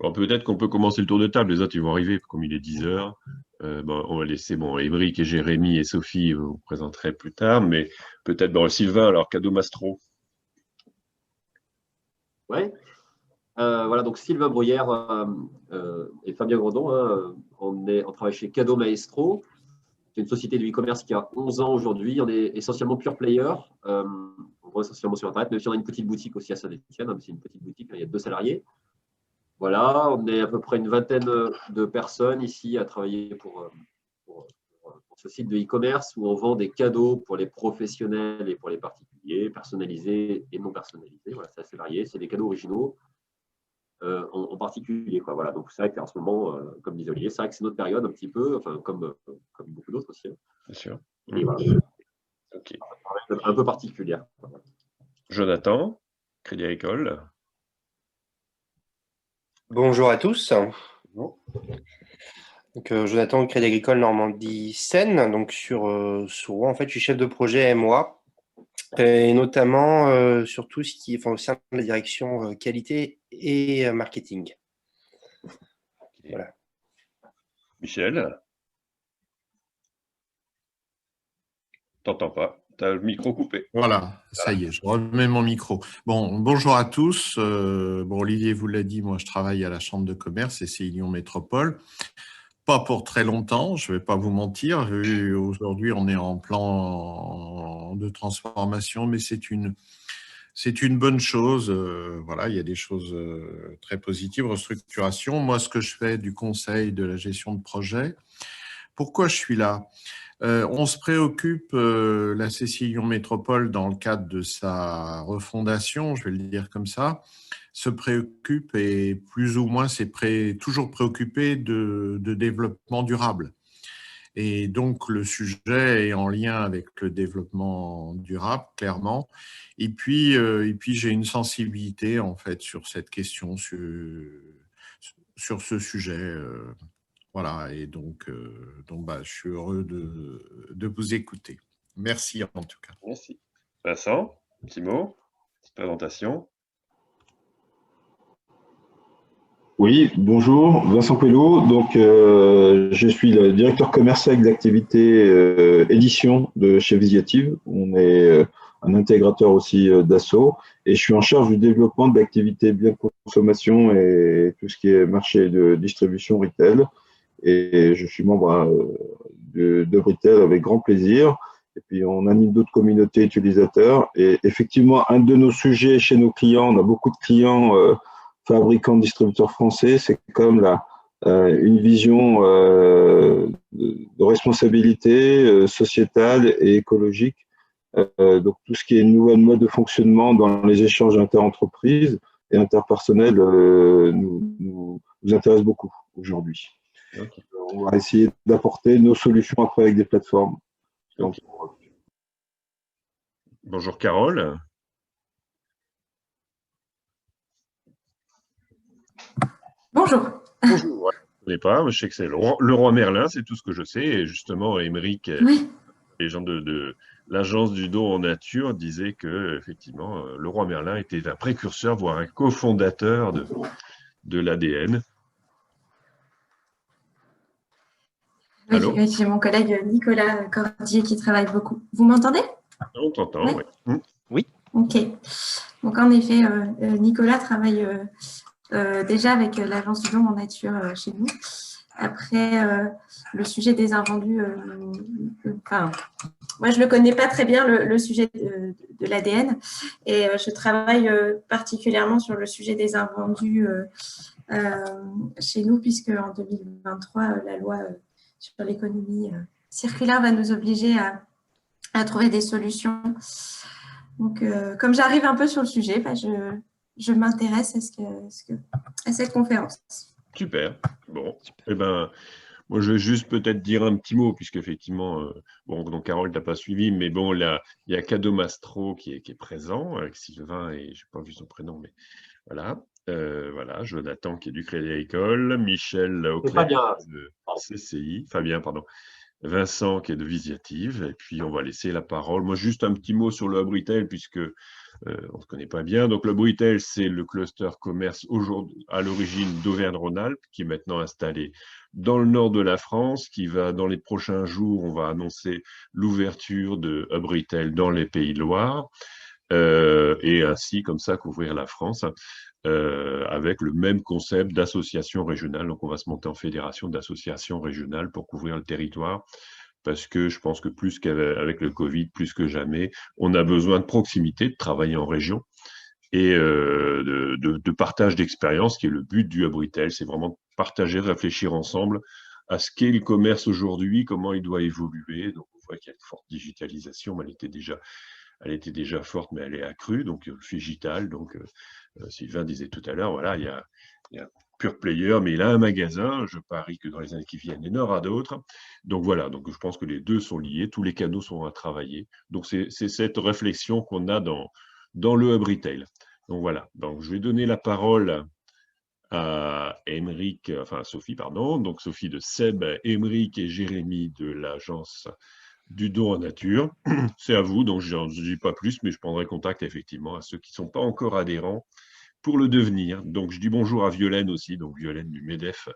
Alors, peut-être qu'on peut commencer le tour de table. Les autres, ils vont arriver, comme il est 10 heures. On va laisser Émeric et Jérémy et Sophie vous présenteraient plus tard, mais peut-être Sylvain, alors Cadeau Mastro. Ouais. Voilà, donc Sylvain Bruyère et Fabien Grandon, hein, on travaille chez Cadeau Maestro. C'est une société de e-commerce qui a 11 ans aujourd'hui. On est essentiellement pure player. On vend essentiellement sur Internet, mais aussi on a une petite boutique aussi à Saint-Étienne. C'est une petite boutique, il y a 2 salariés. Voilà, on est à peu près une vingtaine de personnes ici à travailler pour ce site de e-commerce où on vend des cadeaux pour les professionnels et pour les particuliers, personnalisés et non personnalisés. Voilà, c'est assez varié. C'est des cadeaux originaux. En particulier. Quoi. Voilà. Donc, c'est vrai qu'en ce moment, comme disait Olivier, c'est vrai que c'est notre période un petit peu, enfin, comme beaucoup d'autres aussi. Hein. Bien sûr. Et voilà. Okay. Un peu particulière. Voilà. Jonathan, Crédit Agricole. Bonjour à tous. Bonjour. Donc, Jonathan, Crédit Agricole Normandie Seine. Donc, sur Rouen, en fait, je suis chef de projet MOA. Et notamment sur tout ce qui est au sein de la direction qualité et marketing. Okay. Voilà. Michel, t'entends pas, tu as le micro coupé. Voilà, ça y est, je remets mon micro. Bon, bonjour à tous. Olivier vous l'a dit, moi je travaille à la Chambre de commerce et c'est Lyon Métropole. Pas pour très longtemps, je ne vais pas vous mentir. Aujourd'hui, on est en plan de transformation, mais c'est une bonne chose. Voilà, il y a des choses très positives, restructuration. Moi, ce que je fais du conseil de la gestion de projet, pourquoi je suis là ? On se préoccupe, la CCI Lyon Métropole, dans le cadre de sa refondation, je vais le dire comme ça, se préoccupe et plus ou moins toujours préoccupé de développement durable. Et donc, le sujet est en lien avec le développement durable, clairement. Et puis j'ai une sensibilité, en fait, sur cette question, sur ce sujet. Voilà, et donc je suis heureux de vous écouter. Merci en tout cas. Merci. Vincent, un petit mot, petite présentation. Oui, bonjour, Vincent Pello. Donc, je suis le directeur commercial d'activité édition de chez Visiative. On est un intégrateur aussi d'Asso. Et je suis en charge du développement de l'activité bien de consommation et tout ce qui est marché de distribution retail. Et je suis membre de Britel avec grand plaisir. Et puis, on anime d'autres communautés utilisateurs. Et effectivement, un de nos sujets chez nos clients, on a beaucoup de clients fabricants, distributeurs français, c'est comme une vision de responsabilité sociétale et écologique. Donc, tout ce qui est nouvelle mode de fonctionnement dans les échanges interentreprises et interpersonnels nous intéresse beaucoup aujourd'hui. Okay. On va essayer d'apporter nos solutions après avec des plateformes. Donc, okay. Bonjour Carole. Bonjour. Bonjour. Ouais, je ne connais pas, je sais que c'est le roi Merlin, c'est tout ce que je sais. Et justement, Émeric, oui. Les gens de l'agence du don en nature disaient que effectivement, le roi Merlin était un précurseur, voire un cofondateur de l'ADN. Oui, j'ai mon collègue Nicolas Cordier qui travaille beaucoup. Vous m'entendez? On t'entend, oui. Oui. Ok. Donc, en effet, Nicolas travaille déjà avec l'agence du don en nature chez nous. Après, le sujet des invendus, moi, je ne le connais pas très bien, le sujet de l'ADN. Et je travaille particulièrement sur le sujet des invendus chez nous, puisque en 2023, la loi sur l'économie circulaire va nous obliger à trouver des solutions. Donc, comme j'arrive un peu sur le sujet, je m'intéresse à cette conférence. Super. Bon, eh ben, moi, je vais juste peut-être dire un petit mot, puisqu'effectivement, donc Carole t'a pas suivi, mais bon, là, il y a Cadeau Mastro qui est présent, avec Sylvain, et je n'ai pas vu son prénom, mais voilà. Voilà, Jonathan qui est du Crédit Agricole, Michel Auclair de CCI, Fabien, pardon, Vincent qui est de Visiative, et puis on va laisser la parole. Moi, juste un petit mot sur le Hub Retail, puisque on ne se connaît pas bien. Donc, le Hub Retail, c'est le cluster commerce à l'origine d'Auvergne-Rhône-Alpes, qui est maintenant installé dans le nord de la France, qui va, dans les prochains jours, on va annoncer l'ouverture de Hub Retail dans les Pays de Loire, et ainsi, comme ça, couvrir la France. Avec le même concept d'association régionale. Donc, on va se monter en fédération d'associations régionales pour couvrir le territoire, parce que je pense que plus qu'avec le Covid, plus que jamais, on a besoin de proximité, de travailler en région et de partage d'expérience, qui est le but du Hub Retail. C'est vraiment de partager, réfléchir ensemble à ce qu'est le commerce aujourd'hui, comment il doit évoluer. Donc, on voit qu'il y a une forte digitalisation, mais elle était déjà forte, mais elle est accrue, donc le Figital. Donc, Sylvain disait tout à l'heure, voilà, il y a un pure player, mais il a un magasin. Je parie que dans les années qui viennent, il y en aura d'autres. Donc voilà, donc je pense que les deux sont liés, tous les canaux sont à travailler. Donc c'est cette réflexion qu'on a dans le Hub Retail. Donc voilà, donc je vais donner la parole à Sophie, pardon, donc Sophie de Seb, Émeric et Jérémy de l'agence du don en nature. C'est à vous, donc je n'en dis pas plus, mais je prendrai contact effectivement à ceux qui ne sont pas encore adhérents pour le devenir. Donc je dis bonjour à Violaine aussi, donc Violaine du MEDEF.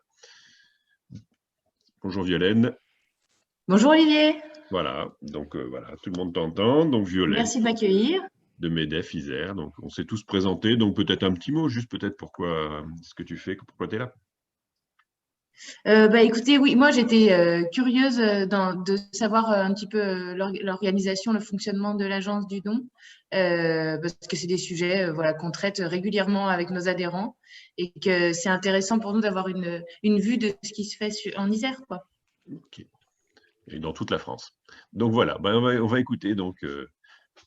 Bonjour Violaine. Bonjour Olivier. Voilà, donc voilà, tout le monde t'entend. Donc Violaine. Merci de m'accueillir. De MEDEF Isère, donc on s'est tous présentés, donc peut-être un petit mot, juste peut-être pourquoi ce que tu fais, pourquoi tu es là. Écoutez, oui, moi j'étais curieuse de savoir un petit peu l'organisation, le fonctionnement de l'agence du don, parce que c'est des sujets voilà, qu'on traite régulièrement avec nos adhérents et que c'est intéressant pour nous d'avoir une vue de ce qui se fait en Isère, quoi. Ok. Et dans toute la France. Donc voilà, ben on va écouter donc,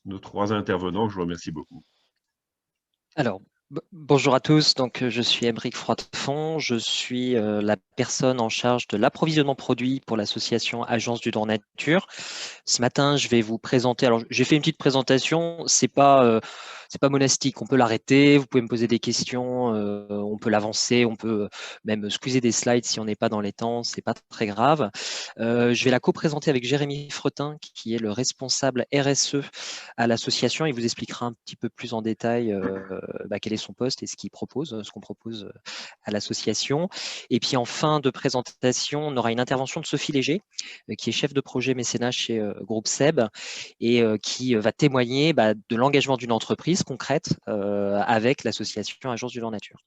nos trois intervenants, je vous remercie beaucoup. Alors, bonjour à tous, donc je suis Émeric Froidefond, je suis la personne en charge de l'approvisionnement produit pour l'association Agence du don nature. Ce matin, je vais vous présenter, alors j'ai fait une petite présentation, c'est pas monastique, on peut l'arrêter, vous pouvez me poser des questions, on peut l'avancer, on peut même squeezer des slides si on n'est pas dans les temps, c'est pas très grave. Je vais la co-présenter avec Jérémy Fretin, qui est le responsable RSE à l'association. Il vous expliquera un petit peu plus en détail quel est son poste et ce qu'il propose, ce qu'on propose à l'association. Et puis en fin de présentation, on aura une intervention de Sophie Léger, qui est chef de projet mécénat chez Groupe Seb et qui va témoigner de l'engagement d'une entreprise concrète avec l'association Agence du don nature.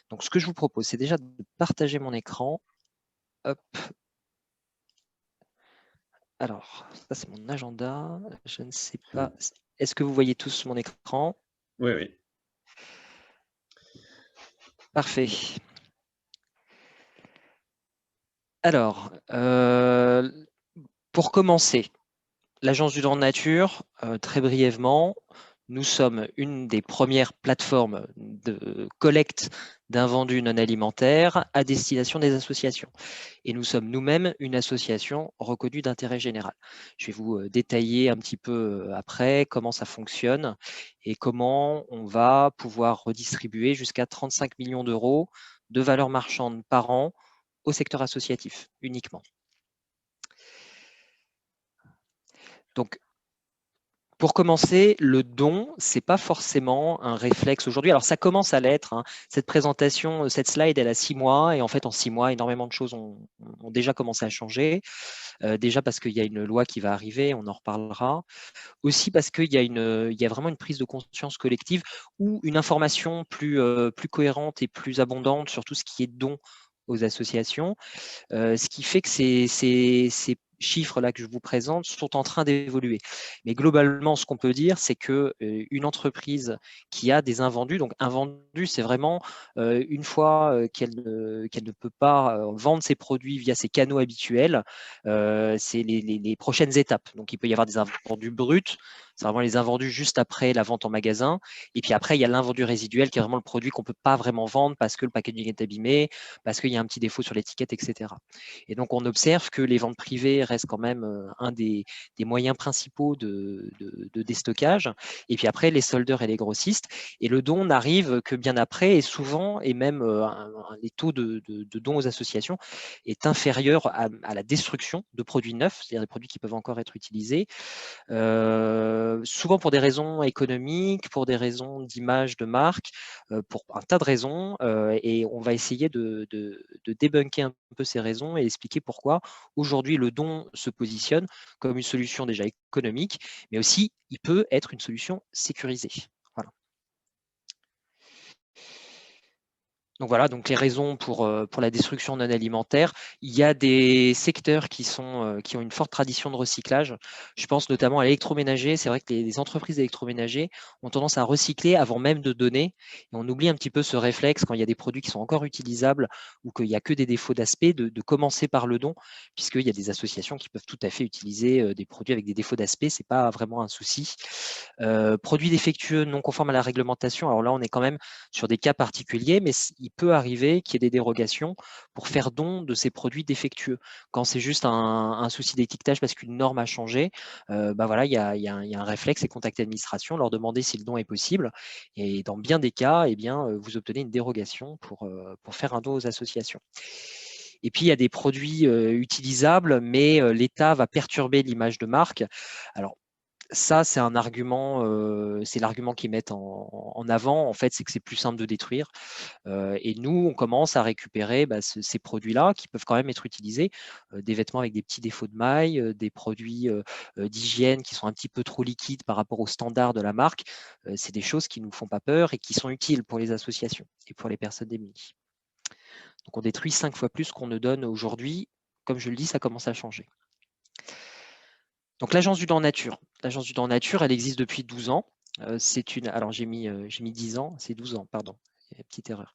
Donc ce que je vous propose, c'est déjà de partager mon écran. Hop. Alors, ça c'est mon agenda. Je ne sais pas. Est-ce que vous voyez tous mon écran? Oui, oui. Parfait. Alors, pour commencer, l'Agence du don nature, très brièvement, nous sommes une des premières plateformes de collecte d'invendus non alimentaires à destination des associations. Et nous sommes nous-mêmes une association reconnue d'intérêt général. Je vais vous détailler un petit peu après comment ça fonctionne et comment on va pouvoir redistribuer jusqu'à 35 millions d'euros de valeur marchande par an au secteur associatif uniquement. Donc, pour commencer, le don, ce n'est pas forcément un réflexe aujourd'hui. Alors, ça commence à l'être. Hein. Cette présentation, cette slide, elle a 6 mois. Et en fait, en 6 mois, énormément de choses ont déjà commencé à changer. Déjà parce qu'il y a une loi qui va arriver, on en reparlera. Aussi parce qu'il y a vraiment une prise de conscience collective ou une information plus cohérente et plus abondante sur tout ce qui est don aux associations. Ce qui fait que ces chiffres-là que je vous présente sont en train d'évoluer. Mais globalement, ce qu'on peut dire, c'est qu'une entreprise qui a des invendus, donc invendu, c'est vraiment une fois qu'elle ne peut pas vendre ses produits via ses canaux habituels, c'est les prochaines étapes. Donc, il peut y avoir des invendus bruts, C'est vraiment les invendus juste après la vente en magasin. Et puis après, il y a l'invendu résiduel qui est vraiment le produit qu'on ne peut pas vraiment vendre parce que le packaging est abîmé, parce qu'il y a un petit défaut sur l'étiquette, etc. Et donc, on observe que les ventes privées restent quand même un des moyens principaux de déstockage. Et puis après, les soldeurs et les grossistes. Et le don n'arrive que bien après, et souvent, et même les taux de dons aux associations est inférieur à la destruction de produits neufs, c'est-à-dire des produits qui peuvent encore être utilisés, souvent pour des raisons économiques, pour des raisons d'image de marque, pour un tas de raisons, et on va essayer de débunker un peu ces raisons et expliquer pourquoi aujourd'hui le don se positionne comme une solution déjà économique, mais aussi il peut être une solution sécurisée. Voilà. Donc voilà, donc les raisons pour la destruction non alimentaire. Il y a des secteurs qui ont une forte tradition de recyclage. Je pense notamment à l'électroménager. C'est vrai que les entreprises d'électroménager ont tendance à recycler avant même de donner. Et on oublie un petit peu ce réflexe quand il y a des produits qui sont encore utilisables ou qu'il n'y a que des défauts d'aspect, de commencer par le don, puisqu'il y a des associations qui peuvent tout à fait utiliser des produits avec des défauts d'aspect. Ce n'est pas vraiment un souci. Produits défectueux non conformes à la réglementation. Alors là, on est quand même sur des cas particuliers, mais il peut arriver qu'il y ait des dérogations pour faire don de ces produits défectueux. Quand c'est juste un souci d'étiquetage parce qu'une norme a changé, voilà, il y a un réflexe, c'est contacter l'administration, leur demander si le don est possible. Et dans bien des cas, eh bien, vous obtenez une dérogation pour faire un don aux associations. Et puis, il y a des produits utilisables, mais l'État va perturber l'image de marque. Alors, ça, c'est un argument, c'est l'argument qu'ils mettent en avant. En fait, c'est que c'est plus simple de détruire. Et nous, on commence à récupérer ces produits-là qui peuvent quand même être utilisés. Des vêtements avec des petits défauts de maille, des produits d'hygiène qui sont un petit peu trop liquides par rapport aux standards de la marque. C'est des choses qui ne nous font pas peur et qui sont utiles pour les associations et pour les personnes démunies. Donc, on détruit 5 fois plus qu'on ne donne aujourd'hui. Comme je le dis, ça commence à changer. Donc l'Agence du don nature. L'Agence du don nature, elle existe depuis 12 ans. Alors j'ai mis 10 ans, c'est 12 ans, pardon, petite erreur.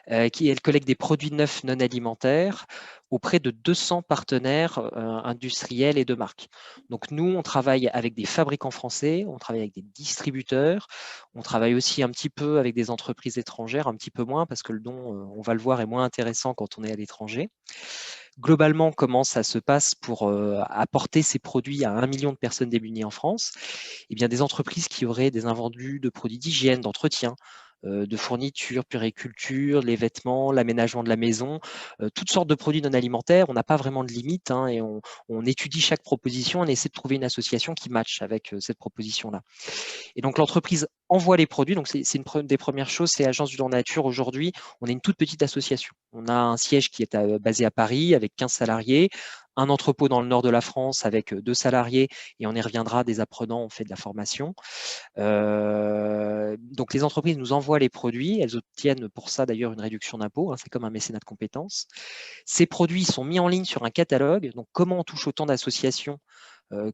Elle collecte des produits neufs non alimentaires auprès de 200 partenaires industriels et de marques. Donc nous, on travaille avec des fabricants français, on travaille avec des distributeurs, on travaille aussi un petit peu avec des entreprises étrangères, un petit peu moins parce que le don, on va le voir, est moins intéressant quand on est à l'étranger. Globalement, comment ça se passe pour apporter ces produits à 1 million de personnes démunies en France? Eh bien, des entreprises qui auraient des invendus de produits d'hygiène, d'entretien, de fournitures, puriculture, les vêtements, l'aménagement de la maison, toutes sortes de produits non alimentaires. On n'a pas vraiment de limite et on étudie chaque proposition, on essaie de trouver une association qui matche avec cette proposition-là. Et donc, l'entreprise envoie les produits. Donc, c'est une des premières choses, c'est Agence du don nature. Aujourd'hui, on est une toute petite association. On a un siège qui est basé à Paris avec 15 salariés, un entrepôt dans le nord de la France avec 2 salariés, et on y reviendra, des apprenants, on fait de la formation. Donc, les entreprises nous envoient les produits. Elles obtiennent pour ça, d'ailleurs, une réduction d'impôt. C'est comme un mécénat de compétences. Ces produits sont mis en ligne sur un catalogue. Donc, comment on touche autant d'associations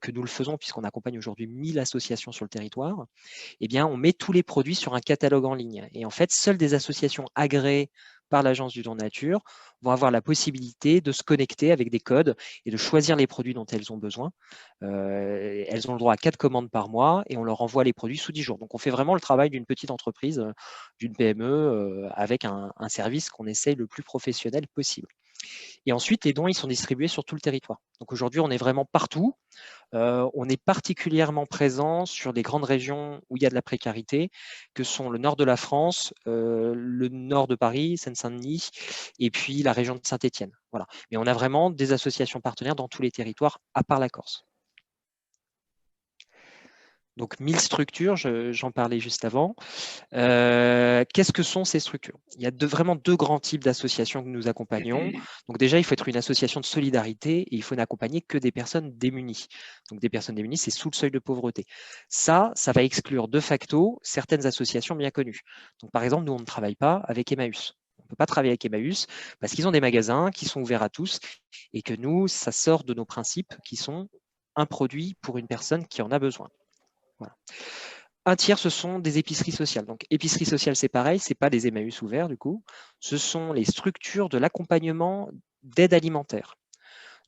que nous le faisons, puisqu'on accompagne aujourd'hui 1000 associations sur le territoire, eh bien, on met tous les produits sur un catalogue en ligne. Et en fait, seules des associations agréées par l'Agence du don nature vont avoir la possibilité de se connecter avec des codes et de choisir les produits dont elles ont besoin. Elles ont le droit à 4 commandes par mois et on leur envoie les produits sous 10 jours. Donc, on fait vraiment le travail d'une petite entreprise, d'une PME, avec un service qu'on essaye le plus professionnel possible. Et ensuite, les dons, ils sont distribués sur tout le territoire. Donc aujourd'hui, on est vraiment partout. On est particulièrement présent sur les grandes régions où il y a de la précarité, que sont le nord de la France, le nord de Paris, Seine-Saint-Denis, et puis la région de Saint-Étienne. Voilà. Mais on a vraiment des associations partenaires dans tous les territoires, à part la Corse. Donc 1000 structures, j'en parlais juste avant. Qu'est-ce que sont ces structures? Il y a vraiment 2 grands types d'associations que nous accompagnons. Donc déjà, il faut être une association de solidarité et il faut n'accompagner que des personnes démunies. Donc des personnes démunies, c'est sous le seuil de pauvreté. Ça va exclure de facto certaines associations bien connues. Donc par exemple, nous, on ne travaille pas avec Emmaüs. On ne peut pas travailler avec Emmaüs parce qu'ils ont des magasins qui sont ouverts à tous et que nous, ça sort de nos principes qui sont un produit pour une personne qui en a besoin. Voilà. Un tiers, ce sont des épiceries sociales. Donc, épicerie sociale, c'est pareil, ce n'est pas des Emmaüs ouverts, du coup. Ce sont les structures de l'accompagnement d'aide alimentaire.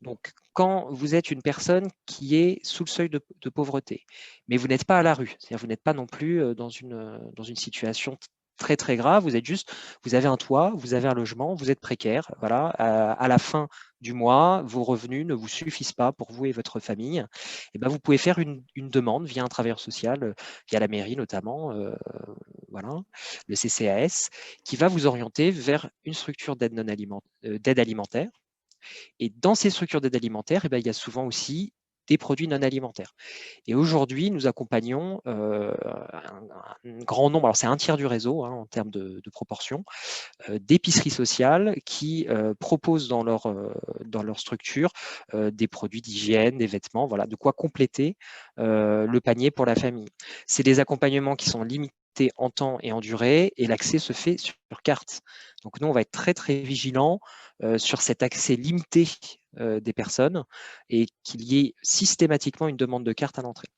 Donc, quand vous êtes une personne qui est sous le seuil de pauvreté, mais vous n'êtes pas à la rue, c'est-à-dire vous n'êtes pas non plus dans une situation très très grave, vous êtes juste, vous avez un toit, vous avez un logement, vous êtes précaire, voilà, à la fin du mois, vos revenus ne vous suffisent pas pour vous et votre famille, et ben vous pouvez faire une demande via un travailleur social, via la mairie notamment, voilà, le CCAS, qui va vous orienter vers une structure d'aide alimentaire. Et dans ces structures d'aide alimentaire, il y a souvent aussi des produits non alimentaires. Et aujourd'hui, nous accompagnons un grand nombre, alors c'est un tiers du réseau en termes de proportion, d'épiceries sociales qui proposent dans leur structure des produits d'hygiène, des vêtements, voilà, de quoi compléter le panier pour la famille. C'est des accompagnements qui sont limités en temps et en durée, et l'accès se fait sur carte. Donc nous, on va être très très vigilants sur cet accès limité des personnes et qu'il y ait systématiquement une demande de carte à l'entrée.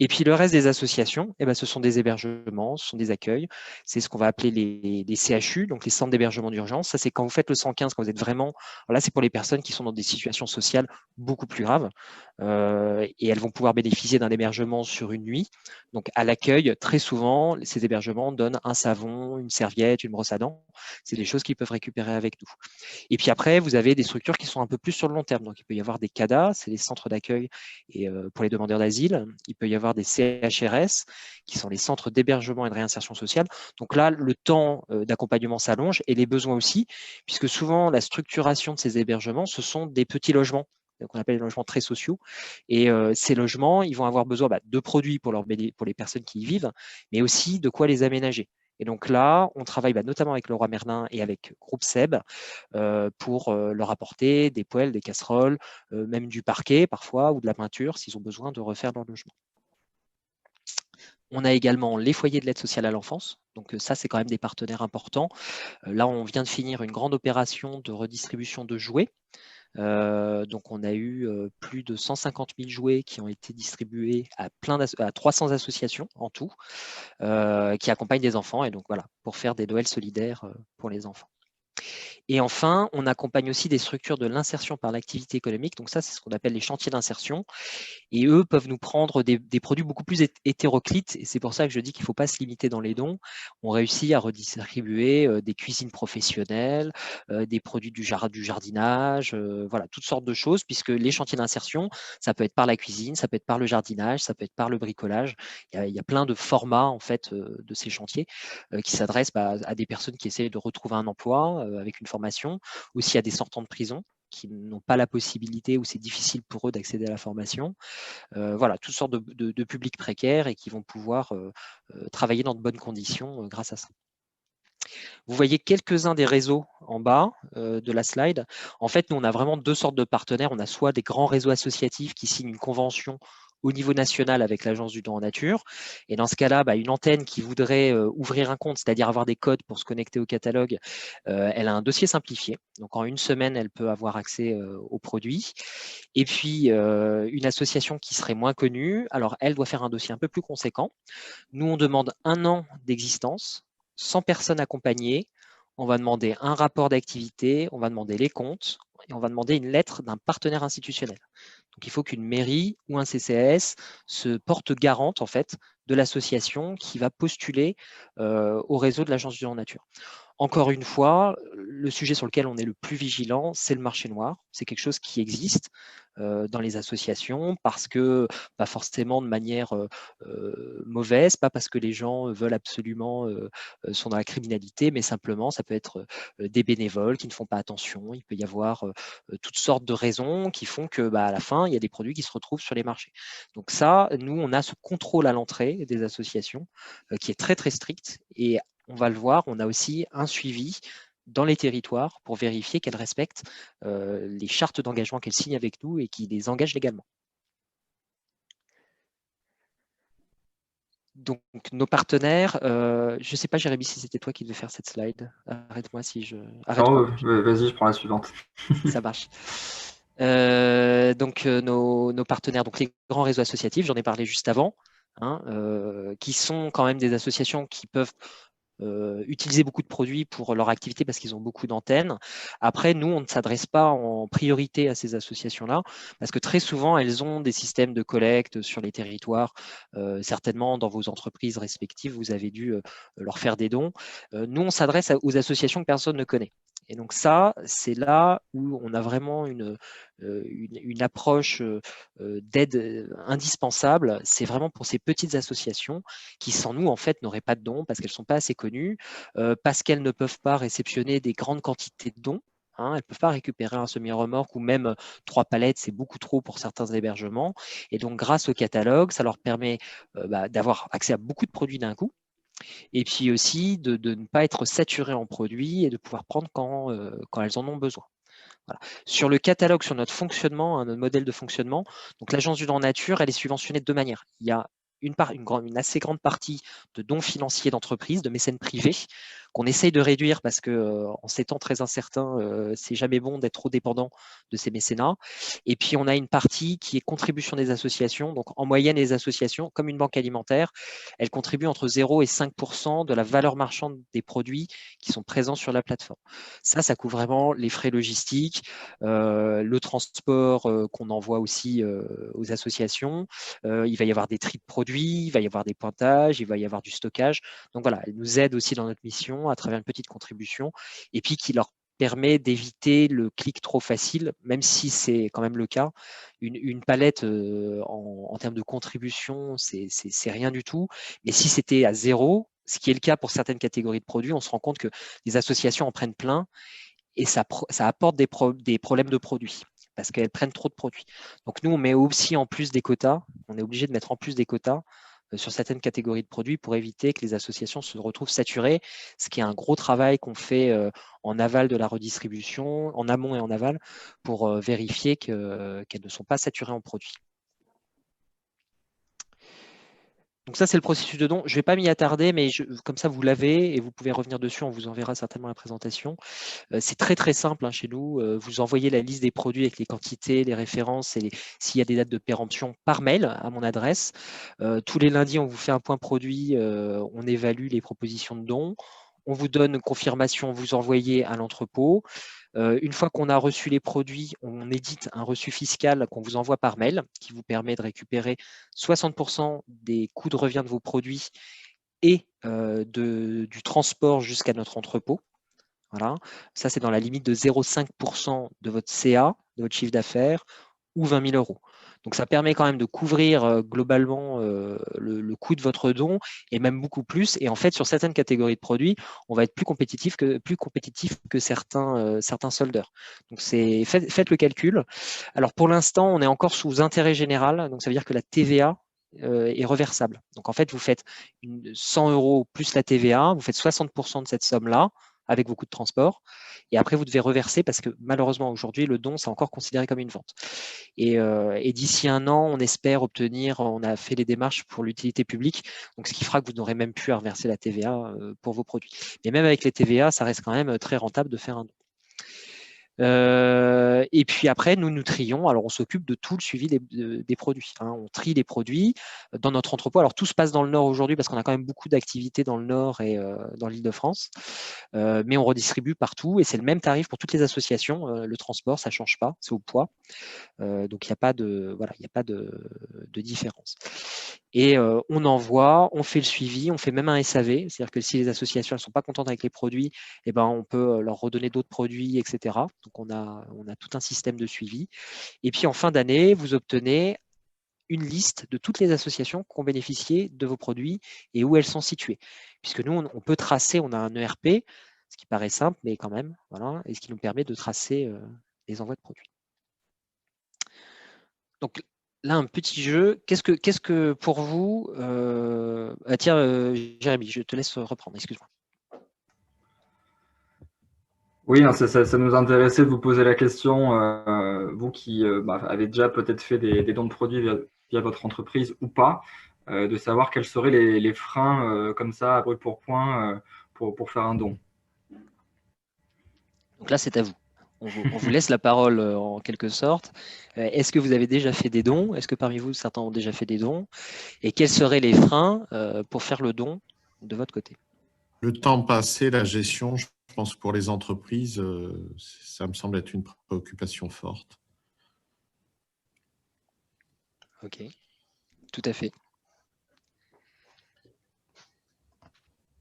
Et puis le reste des associations, ce sont des hébergements, ce sont des accueils. C'est ce qu'on va appeler les CHU, donc les centres d'hébergement d'urgence. Ça, c'est quand vous faites le 115, quand vous êtes vraiment… Là, c'est pour les personnes qui sont dans des situations sociales beaucoup plus graves. Et elles vont pouvoir bénéficier d'un hébergement sur une nuit. Donc à l'accueil, très souvent, ces hébergements donnent un savon, une serviette, une brosse à dents. C'est des choses qu'ils peuvent récupérer avec nous. Et puis après, vous avez des structures qui sont un peu plus sur le long terme. Donc il peut y avoir des CADA, c'est les centres d'accueil et pour les demandeurs d'asile. Il peut y avoir des CHRS, qui sont les centres d'hébergement et de réinsertion sociale. Donc là, le temps d'accompagnement s'allonge et les besoins aussi, puisque souvent, la structuration de ces hébergements, ce sont des petits logements, qu'on appelle les logements très sociaux. Et ces logements, ils vont avoir besoin de produits pour les personnes qui y vivent, mais aussi de quoi les aménager. Et donc là, on travaille notamment avec Leroy Merlin et avec Groupe Seb pour leur apporter des poêles, des casseroles, même du parquet parfois, ou de la peinture s'ils ont besoin de refaire leur logement. On a également les foyers de l'aide sociale à l'enfance. Donc ça, c'est quand même des partenaires importants. Là, on vient de finir une grande opération de redistribution de jouets. Donc on a eu plus de 150 000 jouets qui ont été distribués à 300 associations en tout, qui accompagnent des enfants, et donc voilà, pour faire des Noëls solidaires pour les enfants. Et enfin, on accompagne aussi des structures de l'insertion par l'activité économique. Donc ça, c'est ce qu'on appelle les chantiers d'insertion. Et eux peuvent nous prendre des produits beaucoup plus hétéroclites. Et c'est pour ça que je dis qu'il ne faut pas se limiter dans les dons. On réussit à redistribuer des cuisines professionnelles, des produits du jardinage, voilà, toutes sortes de choses, puisque les chantiers d'insertion, ça peut être par la cuisine, ça peut être par le jardinage, ça peut être par le bricolage. Il y a plein de formats en fait de ces chantiers qui s'adressent à des personnes qui essaient de retrouver un emploi avec une formation, aussi à des sortants de prison qui n'ont pas la possibilité ou c'est difficile pour eux d'accéder à la formation. Voilà, toutes sortes de publics précaires et qui vont pouvoir travailler dans de bonnes conditions grâce à ça. Vous voyez quelques-uns des réseaux en bas de la slide. En fait, nous, on a vraiment deux sortes de partenaires. On a soit des grands réseaux associatifs qui signent une convention au niveau national avec l'Agence du don en nature. Et dans ce cas-là, une antenne qui voudrait ouvrir un compte, c'est-à-dire avoir des codes pour se connecter au catalogue, elle a un dossier simplifié. Donc, en une semaine, elle peut avoir accès aux produits. Et puis, une association qui serait moins connue, alors elle doit faire un dossier un peu plus conséquent. Nous, on demande 1 an d'existence, 100 personnes accompagnées. On va demander un rapport d'activité, on va demander les comptes et on va demander une lettre d'un partenaire institutionnel. Donc, il faut qu'une mairie ou un CCAS se porte garante en fait de l'association qui va postuler au réseau de l'Agence du don en nature. Encore une fois, le sujet sur lequel on est le plus vigilant, c'est le marché noir. C'est quelque chose qui existe dans les associations parce que, pas forcément de manière mauvaise, pas parce que les gens veulent absolument, sont dans la criminalité, mais simplement, ça peut être des bénévoles qui ne font pas attention. Il peut y avoir toutes sortes de raisons qui font que, à la fin, il y a des produits qui se retrouvent sur les marchés. Donc ça, nous, on a ce contrôle à l'entrée des associations qui est très, très strict. Et on va le voir, on a aussi un suivi dans les territoires pour vérifier qu'elles respectent les chartes d'engagement qu'elles signent avec nous et qui les engagent légalement. Donc, nos partenaires, je ne sais pas, Jérémy, si c'était toi qui devais faire cette slide. Arrête-moi si je… Vas-y, je prends la suivante. Ça marche. Donc, nos partenaires, donc les grands réseaux associatifs, j'en ai parlé juste avant, qui sont quand même des associations qui peuvent utiliser beaucoup de produits pour leur activité parce qu'ils ont beaucoup d'antennes. Après, nous, on ne s'adresse pas en priorité à ces associations-là parce que très souvent, elles ont des systèmes de collecte sur les territoires. Certainement, dans vos entreprises respectives, vous avez dû leur faire des dons. Nous, on s'adresse aux associations que personne ne connaît. Et donc ça, c'est là où on a vraiment une approche d'aide indispensable. C'est vraiment pour ces petites associations qui, sans nous, en fait, n'auraient pas de dons parce qu'elles ne sont pas assez connues, parce qu'elles ne peuvent pas réceptionner des grandes quantités de dons. Elles ne peuvent pas récupérer un semi-remorque ou même 3 palettes, c'est beaucoup trop pour certains hébergements. Et donc, grâce au catalogue, ça leur permet d'avoir accès à beaucoup de produits d'un coup. Et puis aussi de ne pas être saturé en produits et de pouvoir prendre quand elles en ont besoin. Voilà. Sur le catalogue, sur notre fonctionnement, notre modèle de fonctionnement, donc l'Agence du Don Nature, elle est subventionnée de deux manières. Il y a une assez grande partie de dons financiers d'entreprises, de mécènes privés, qu'on essaye de réduire parce que en ces temps très incertains, c'est jamais bon d'être trop dépendant de ces mécénats. Et puis on a une partie qui est contribution des associations. Donc en moyenne, les associations, comme une banque alimentaire, elles contribuent entre 0 et 5% de la valeur marchande des produits qui sont présents sur la plateforme. Ça couvre vraiment les frais logistiques, le transport qu'on envoie aussi aux associations. Il va y avoir des tris de produits, il va y avoir des pointages, il va y avoir du stockage. Donc voilà, elle nous aide aussi dans notre mission à travers une petite contribution et puis qui leur permet d'éviter le clic trop facile, même si c'est quand même le cas. Une palette en termes de contribution, c'est rien du tout. Mais si c'était à 0, ce qui est le cas pour certaines catégories de produits, on se rend compte que les associations en prennent plein et ça apporte des problèmes de produits parce qu'elles prennent trop de produits. Donc nous, on met aussi en plus des quotas, on est obligé de mettre en plus des quotas sur certaines catégories de produits pour éviter que les associations se retrouvent saturées, ce qui est un gros travail qu'on fait en aval de la redistribution, en amont et en aval, pour vérifier qu'elles ne sont pas saturées en produits. Donc ça, c'est le processus de don. Je ne vais pas m'y attarder, mais comme ça, vous l'avez et vous pouvez revenir dessus. On vous enverra certainement la présentation. C'est très, très simple chez nous. Vous envoyez la liste des produits avec les quantités, les références et s'il y a des dates de péremption par mail à mon adresse. Tous les lundis, on vous fait un point produit. On évalue les propositions de dons. On vous donne une confirmation, vous envoyez à l'entrepôt. Une fois qu'on a reçu les produits, on édite un reçu fiscal qu'on vous envoie par mail qui vous permet de récupérer 60% des coûts de revient de vos produits et du transport jusqu'à notre entrepôt. Voilà. Ça, c'est dans la limite de 0,5% de votre CA, de votre chiffre d'affaires, ou 20 000 €. Donc, ça permet quand même de couvrir globalement le coût de votre don et même beaucoup plus. Et en fait, sur certaines catégories de produits, on va être plus compétitif que certains soldeurs. Donc, faites le calcul. Alors, pour l'instant, on est encore sous intérêt général. Donc, ça veut dire que la TVA est reversable. Donc, en fait, vous faites 100 € plus la TVA, vous faites 60% de cette somme-là avec vos coûts de transport. Et après, vous devez reverser parce que malheureusement, aujourd'hui, le don, c'est encore considéré comme une vente. Et d'ici un an, on espère obtenir, on a fait les démarches pour l'utilité publique, donc ce qui fera que vous n'aurez même plus à reverser la TVA pour vos produits. Mais même avec les TVA, ça reste quand même très rentable de faire un don. Et puis après, nous trions. Alors, on s'occupe de tout le suivi des produits. On trie les produits dans notre entrepôt. Alors, tout se passe dans le Nord aujourd'hui parce qu'on a quand même beaucoup d'activités dans le Nord et dans l'Île-de-France. Mais on redistribue partout et c'est le même tarif pour toutes les associations. Le transport, ça ne change pas, c'est au poids. Donc, il n'y a pas de différence. Et on envoie, on fait le suivi, on fait même un SAV. C'est-à-dire que si les associations ne sont pas contentes avec les produits, eh ben, on peut leur redonner d'autres produits, etc. Donc, on a tout un système de suivi. Et puis, en fin d'année, vous obtenez une liste de toutes les associations qui ont bénéficié de vos produits et où elles sont situées. Puisque nous, on peut tracer, on a un ERP, ce qui paraît simple, mais quand même, voilà, et ce qui nous permet de tracer les envois de produits. Donc, là, un petit jeu. Qu'est-ce que pour vous… tiens, Jérémy, je te laisse reprendre, excuse-moi. Oui, ça nous intéressait de vous poser la question, vous qui avez déjà peut-être fait des dons de produits via votre entreprise ou pas, de savoir quels seraient les freins comme ça, à brûle pour point, pour faire un don. Donc là, c'est à vous. On vous laisse la parole en quelque sorte. Est-ce que vous avez déjà fait des dons? Est-ce que parmi vous, certains ont déjà fait des dons? Et quels seraient les freins pour faire le don de votre côté? Le temps passé, la gestion, je pense que pour les entreprises, ça me semble être une préoccupation forte. Ok, tout à fait.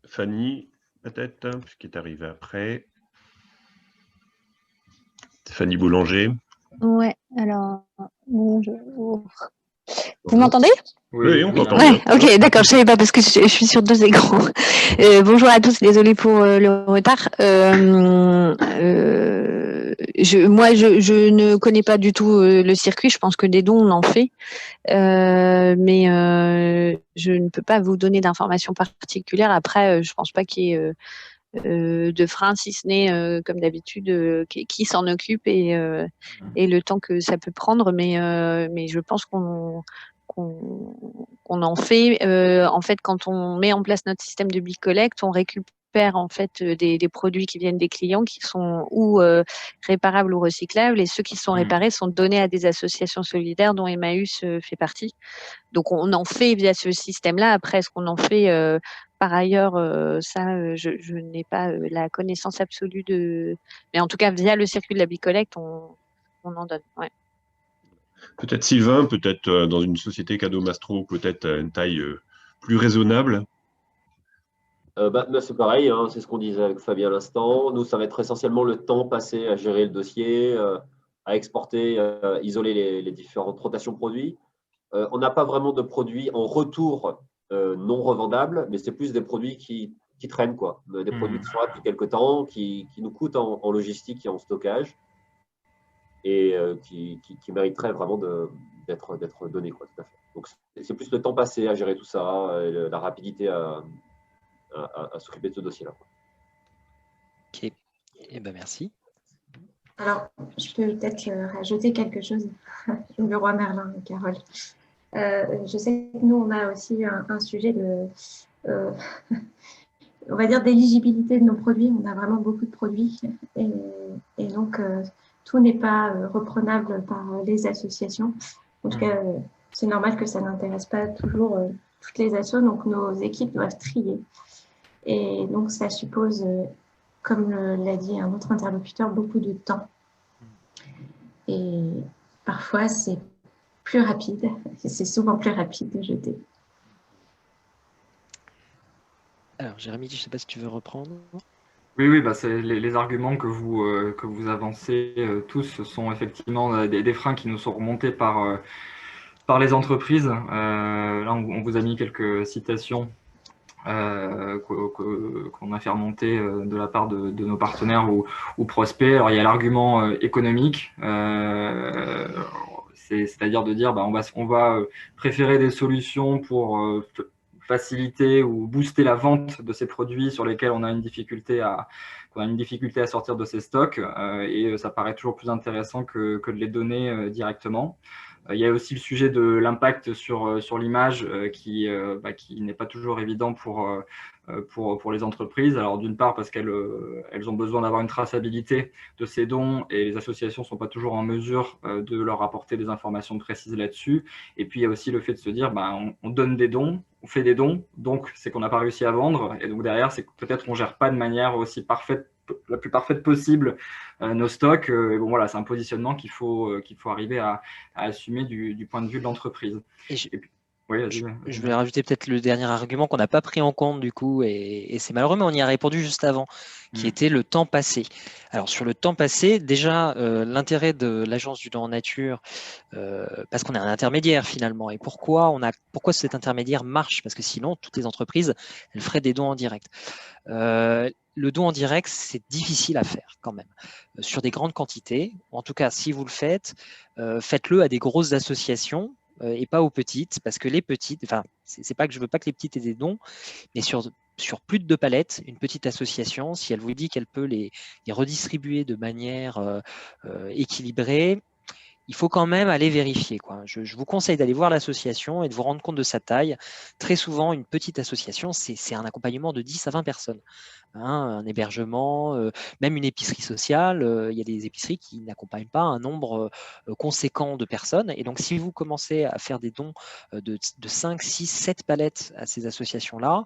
Fanny, peut-être, hein, puisqu'elle est arrivée après. Fanny Boulanger. Ouais, alors, bonjour. Vous m'entendez? Oui, on t'entend Ouais, bien. ok, d'accord, je savais pas parce que je suis sur 2 écrans. Bonjour à tous, désolé pour le retard. Moi, je ne connais pas du tout le circuit, je pense que des dons, on en fait. Mais je ne peux pas vous donner d'informations particulières. Après, je pense pas qu'il y ait de frein, si ce n'est, comme d'habitude, qui s'en occupe et le temps que ça peut prendre. Mais je pense qu'on en fait. En fait, quand on met en place notre système de Big Collect, on récupère en fait des produits qui viennent des clients qui sont ou réparables ou recyclables, et ceux qui sont réparés sont donnés à des associations solidaires dont Emmaüs fait partie. Donc, on en fait via ce système-là. Après, est-ce qu'on en fait par ailleurs, je n'ai pas la connaissance absolue de... Mais en tout cas, via le circuit de la Big Collect, on en donne. Ouais. Peut-être Sylvain, peut-être dans une société Cadeau Mastro, peut-être à une taille plus raisonnable. C'est pareil, hein, c'est ce qu'on disait avec Fabien à l'instant. Nous, ça va être essentiellement le temps passé à gérer le dossier, à exporter, isoler les différentes rotations produits. On n'a pas vraiment de produits en retour non revendables, mais c'est plus des produits qui traînent, quoi. Des produits qui sont là depuis quelques temps, qui nous coûtent en logistique et en stockage, et qui mériteraient vraiment d'être donnés, quoi, tout à fait. Donc, c'est plus le temps passé à gérer tout ça, et la rapidité à s'occuper de ce dossier-là. Ok, eh ben, merci. Alors, je peux peut-être rajouter quelque chose. Le roi Merlin, Carole. Je sais que nous, on a aussi un sujet de, on va dire, d'éligibilité de nos produits. On a vraiment beaucoup de produits et donc tout n'est pas reprenable par les associations. En tout cas, c'est normal que ça n'intéresse pas toujours toutes les assos, donc nos équipes doivent trier. Et donc, ça suppose, comme l'a dit un autre interlocuteur, beaucoup de temps. Et parfois, c'est plus rapide. C'est souvent plus rapide de jeter. Alors, Jérémy, je ne sais pas si tu veux reprendre. Oui, bah c'est les arguments que vous avancez tous sont effectivement des freins qui nous sont remontés par les entreprises. Là, on vous a mis quelques citations qu'on a fait remonter de la part de nos partenaires ou prospects. Alors, il y a l'argument économique, c'est-à-dire de dire on va préférer des solutions pour faciliter ou booster la vente de ces produits sur lesquels on a une difficulté à sortir de ces stocks, et ça paraît toujours plus intéressant que de les donner directement. Il y a aussi le sujet de l'impact sur l'image qui n'est pas toujours évident pour les entreprises. Alors, d'une part, parce qu'elles ont besoin d'avoir une traçabilité de ces dons et les associations ne sont pas toujours en mesure de leur apporter des informations précises là-dessus. Et puis, il y a aussi le fait de se dire on donne des dons, on fait des dons, donc c'est qu'on n'a pas réussi à vendre. Et donc, derrière, c'est que peut-être qu'on ne gère pas de manière aussi la plus parfaite possible nos stocks. Bon, voilà, c'est un positionnement qu'il faut arriver à assumer du point de vue de l'entreprise. Oui, je voulais rajouter peut-être le dernier argument qu'on n'a pas pris en compte du coup, et c'est malheureux, mais on y a répondu juste avant, qui était le temps passé. Alors sur le temps passé, déjà l'intérêt de l'agence du don en nature, parce qu'on est un intermédiaire finalement, et pourquoi cet intermédiaire marche, parce que sinon toutes les entreprises elles feraient des dons en direct. Le don en direct, c'est difficile à faire quand même, sur des grandes quantités. En tout cas, si vous le faites, faites-le à des grosses associations et pas aux petites, parce que les petites, enfin, c'est pas que je veux pas que les petites aient des dons, mais sur plus de 2 palettes, une petite association, si elle vous dit qu'elle peut les redistribuer de manière équilibrée, il faut quand même aller vérifier, quoi. Je vous conseille d'aller voir l'association et de vous rendre compte de sa taille. Très souvent, une petite association, c'est un accompagnement de 10 à 20 personnes. un hébergement, même une épicerie sociale. Il y a des épiceries qui n'accompagnent pas un nombre conséquent de personnes. Et donc, si vous commencez à faire des dons de 5, 6, 7 palettes à ces associations-là,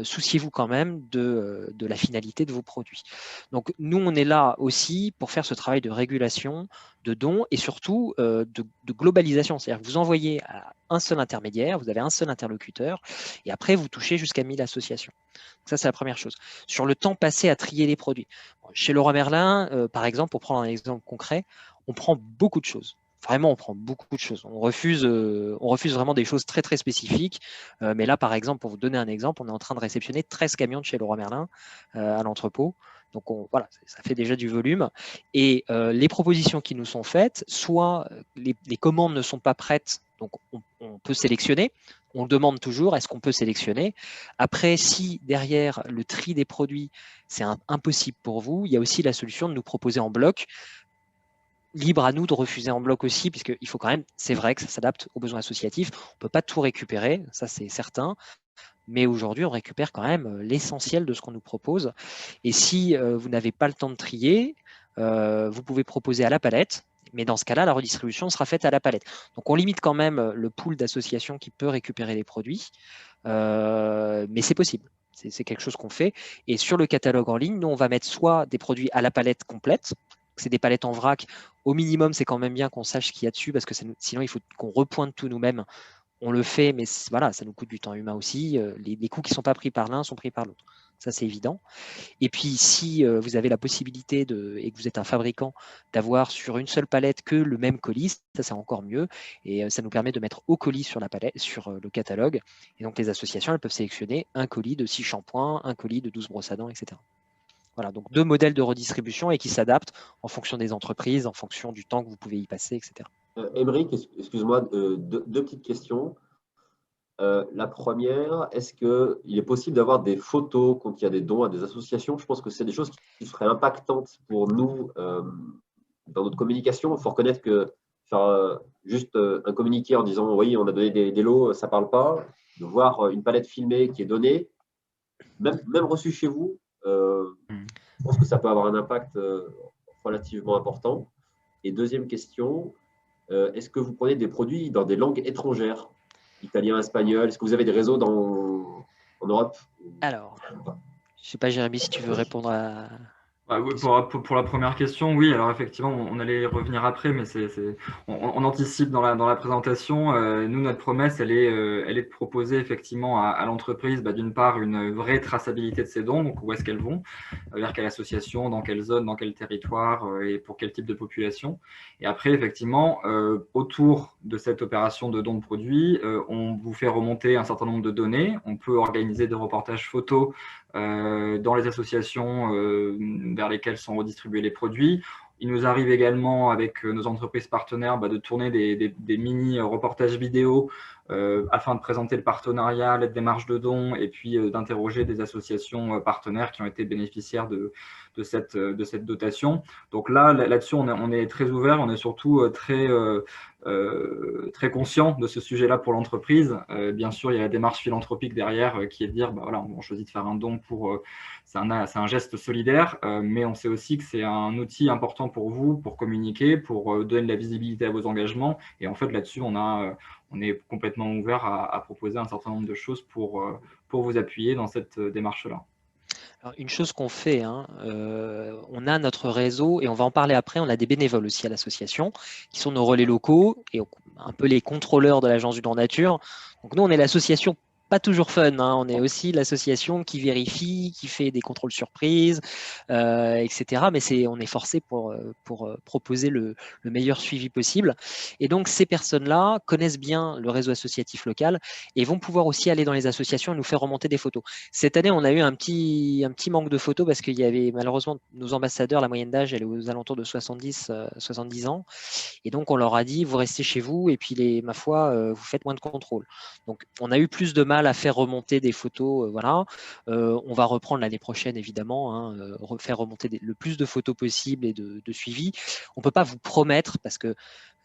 souciez-vous quand même de la finalité de vos produits. Donc, nous, on est là aussi pour faire ce travail de régulation, de dons et surtout de globalisation. C'est-à-dire que vous envoyez à un seul intermédiaire, vous avez un seul interlocuteur, et après, vous touchez jusqu'à 1000 associations. Donc ça, c'est la première chose. Sur le temps passé à trier les produits. Chez Leroy Merlin, par exemple, pour prendre un exemple concret, on prend beaucoup de choses. Vraiment, on prend beaucoup de choses. On refuse vraiment des choses très, très spécifiques. Mais là, par exemple, pour vous donner un exemple, on est en train de réceptionner 13 camions de chez Leroy Merlin à l'entrepôt. Donc, voilà, ça fait déjà du volume. Et les propositions qui nous sont faites, soit les commandes ne sont pas prêtes, donc on peut sélectionner. On demande toujours, est-ce qu'on peut sélectionner? Après, si derrière le tri des produits, c'est impossible pour vous, il y a aussi la solution de nous proposer en bloc. Libre à nous de refuser en bloc aussi, puisqu'il faut quand même, c'est vrai que ça s'adapte aux besoins associatifs. On ne peut pas tout récupérer, ça c'est certain. Mais aujourd'hui, on récupère quand même l'essentiel de ce qu'on nous propose. Et si vous n'avez pas le temps de trier, vous pouvez proposer à la palette. Mais dans ce cas-là, la redistribution sera faite à la palette. Donc, on limite quand même le pool d'associations qui peut récupérer les produits. Mais c'est possible. C'est quelque chose qu'on fait. Et sur le catalogue en ligne, nous, on va mettre soit des produits à la palette complète. C'est des palettes en vrac. Au minimum, c'est quand même bien qu'on sache ce qu'il y a dessus parce que sinon, il faut qu'on repointe tout nous-mêmes. On le fait, mais voilà, ça nous coûte du temps humain aussi. Les coûts qui ne sont pas pris par l'un sont pris par l'autre. Ça, c'est évident. Et puis, si vous avez la possibilité, et que vous êtes un fabricant, d'avoir sur une seule palette que le même colis, ça, c'est encore mieux. Et ça nous permet de mettre au colis sur la palette, sur le catalogue. Et donc, les associations, elles peuvent sélectionner un colis de 6 shampoings, un colis de 12 brosses à dents, etc. Voilà, donc 2 modèles de redistribution et qui s'adaptent en fonction des entreprises, en fonction du temps que vous pouvez y passer, etc. Émeric, excuse-moi, deux petites questions. La première, est-ce qu'il est possible d'avoir des photos quand il y a des dons à des associations? Je pense que c'est des choses qui seraient impactantes pour nous dans notre communication. Il faut reconnaître que faire juste un communiqué en disant oui, on a donné des lots, ça ne parle pas. De voir une palette filmée qui est donnée, même reçue chez vous, je pense que ça peut avoir un impact relativement important. Et deuxième question, est-ce que vous prenez des produits dans des langues étrangères? Italien, espagnol, est-ce que vous avez des réseaux en Europe? Alors, je ne sais pas, Jérémy, si tu veux répondre à… Oui, pour la première question, oui. Alors effectivement, on allait y revenir après, mais on anticipe dans la présentation. Nous, notre promesse, elle est de proposer effectivement à l'entreprise, d'une part, une vraie traçabilité de ses dons, donc où est-ce qu'elles vont, vers quelle association, dans quelle zone, dans quel territoire et pour quel type de population. Et après, effectivement, autour de cette opération de don de produits, on vous fait remonter un certain nombre de données. On peut organiser des reportages photos dans les associations vers lesquelles sont redistribués les produits. Il nous arrive également, avec nos entreprises partenaires, de tourner des mini-reportages vidéo afin de présenter le partenariat, les démarches de dons et puis d'interroger des associations partenaires qui ont été bénéficiaires de cette dotation. Donc là-dessus, on est très ouvert, on est surtout très conscient de ce sujet-là pour l'entreprise. Bien sûr, il y a la démarche philanthropique derrière qui est de dire, voilà, on choisit de faire un don pour… c'est un geste solidaire, mais on sait aussi que c'est un outil important pour vous, pour communiquer, pour donner de la visibilité à vos engagements. Et en fait, là-dessus, on est complètement ouvert à proposer un certain nombre de choses pour vous appuyer dans cette démarche-là. Alors, une chose qu'on fait, on a notre réseau, et on va en parler après, on a des bénévoles aussi à l'association, qui sont nos relais locaux, et un peu les contrôleurs de l'Agence du don nature. Donc nous, on est l'association pas toujours fun, on est aussi l'association qui vérifie, qui fait des contrôles surprises, etc. Mais on est forcé pour proposer le meilleur suivi possible. Et donc, ces personnes-là connaissent bien le réseau associatif local et vont pouvoir aussi aller dans les associations et nous faire remonter des photos. Cette année, on a eu un petit manque de photos parce qu'il y avait malheureusement nos ambassadeurs, la moyenne d'âge, elle est aux alentours de 70 ans. Et donc, on leur a dit, vous restez chez vous et puis, ma foi, vous faites moins de contrôles. Donc, on a eu plus de mal à faire remonter des photos. Voilà. On va reprendre l'année prochaine, évidemment, faire remonter le plus de photos possible et de suivi. On ne peut pas vous promettre, parce que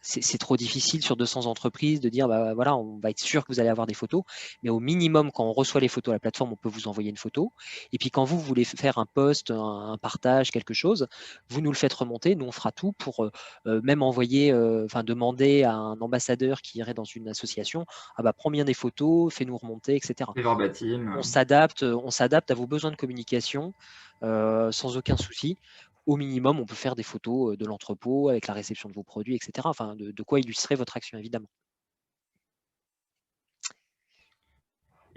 c'est trop difficile sur 200 entreprises de dire, bah, voilà, on va être sûr que vous allez avoir des photos. Mais au minimum, quand on reçoit les photos à la plateforme, on peut vous envoyer une photo. Et puis quand vous voulez faire un post, un partage, quelque chose, vous nous le faites remonter. Nous, on fera tout pour même envoyer, demander à un ambassadeur qui irait dans une association, ah bah, prends bien des photos, fais-nous remonter, etc. On s'adapte à vos besoins de communication sans aucun souci. Au minimum, on peut faire des photos de l'entrepôt avec la réception de vos produits, etc. Enfin, de quoi illustrer votre action, évidemment.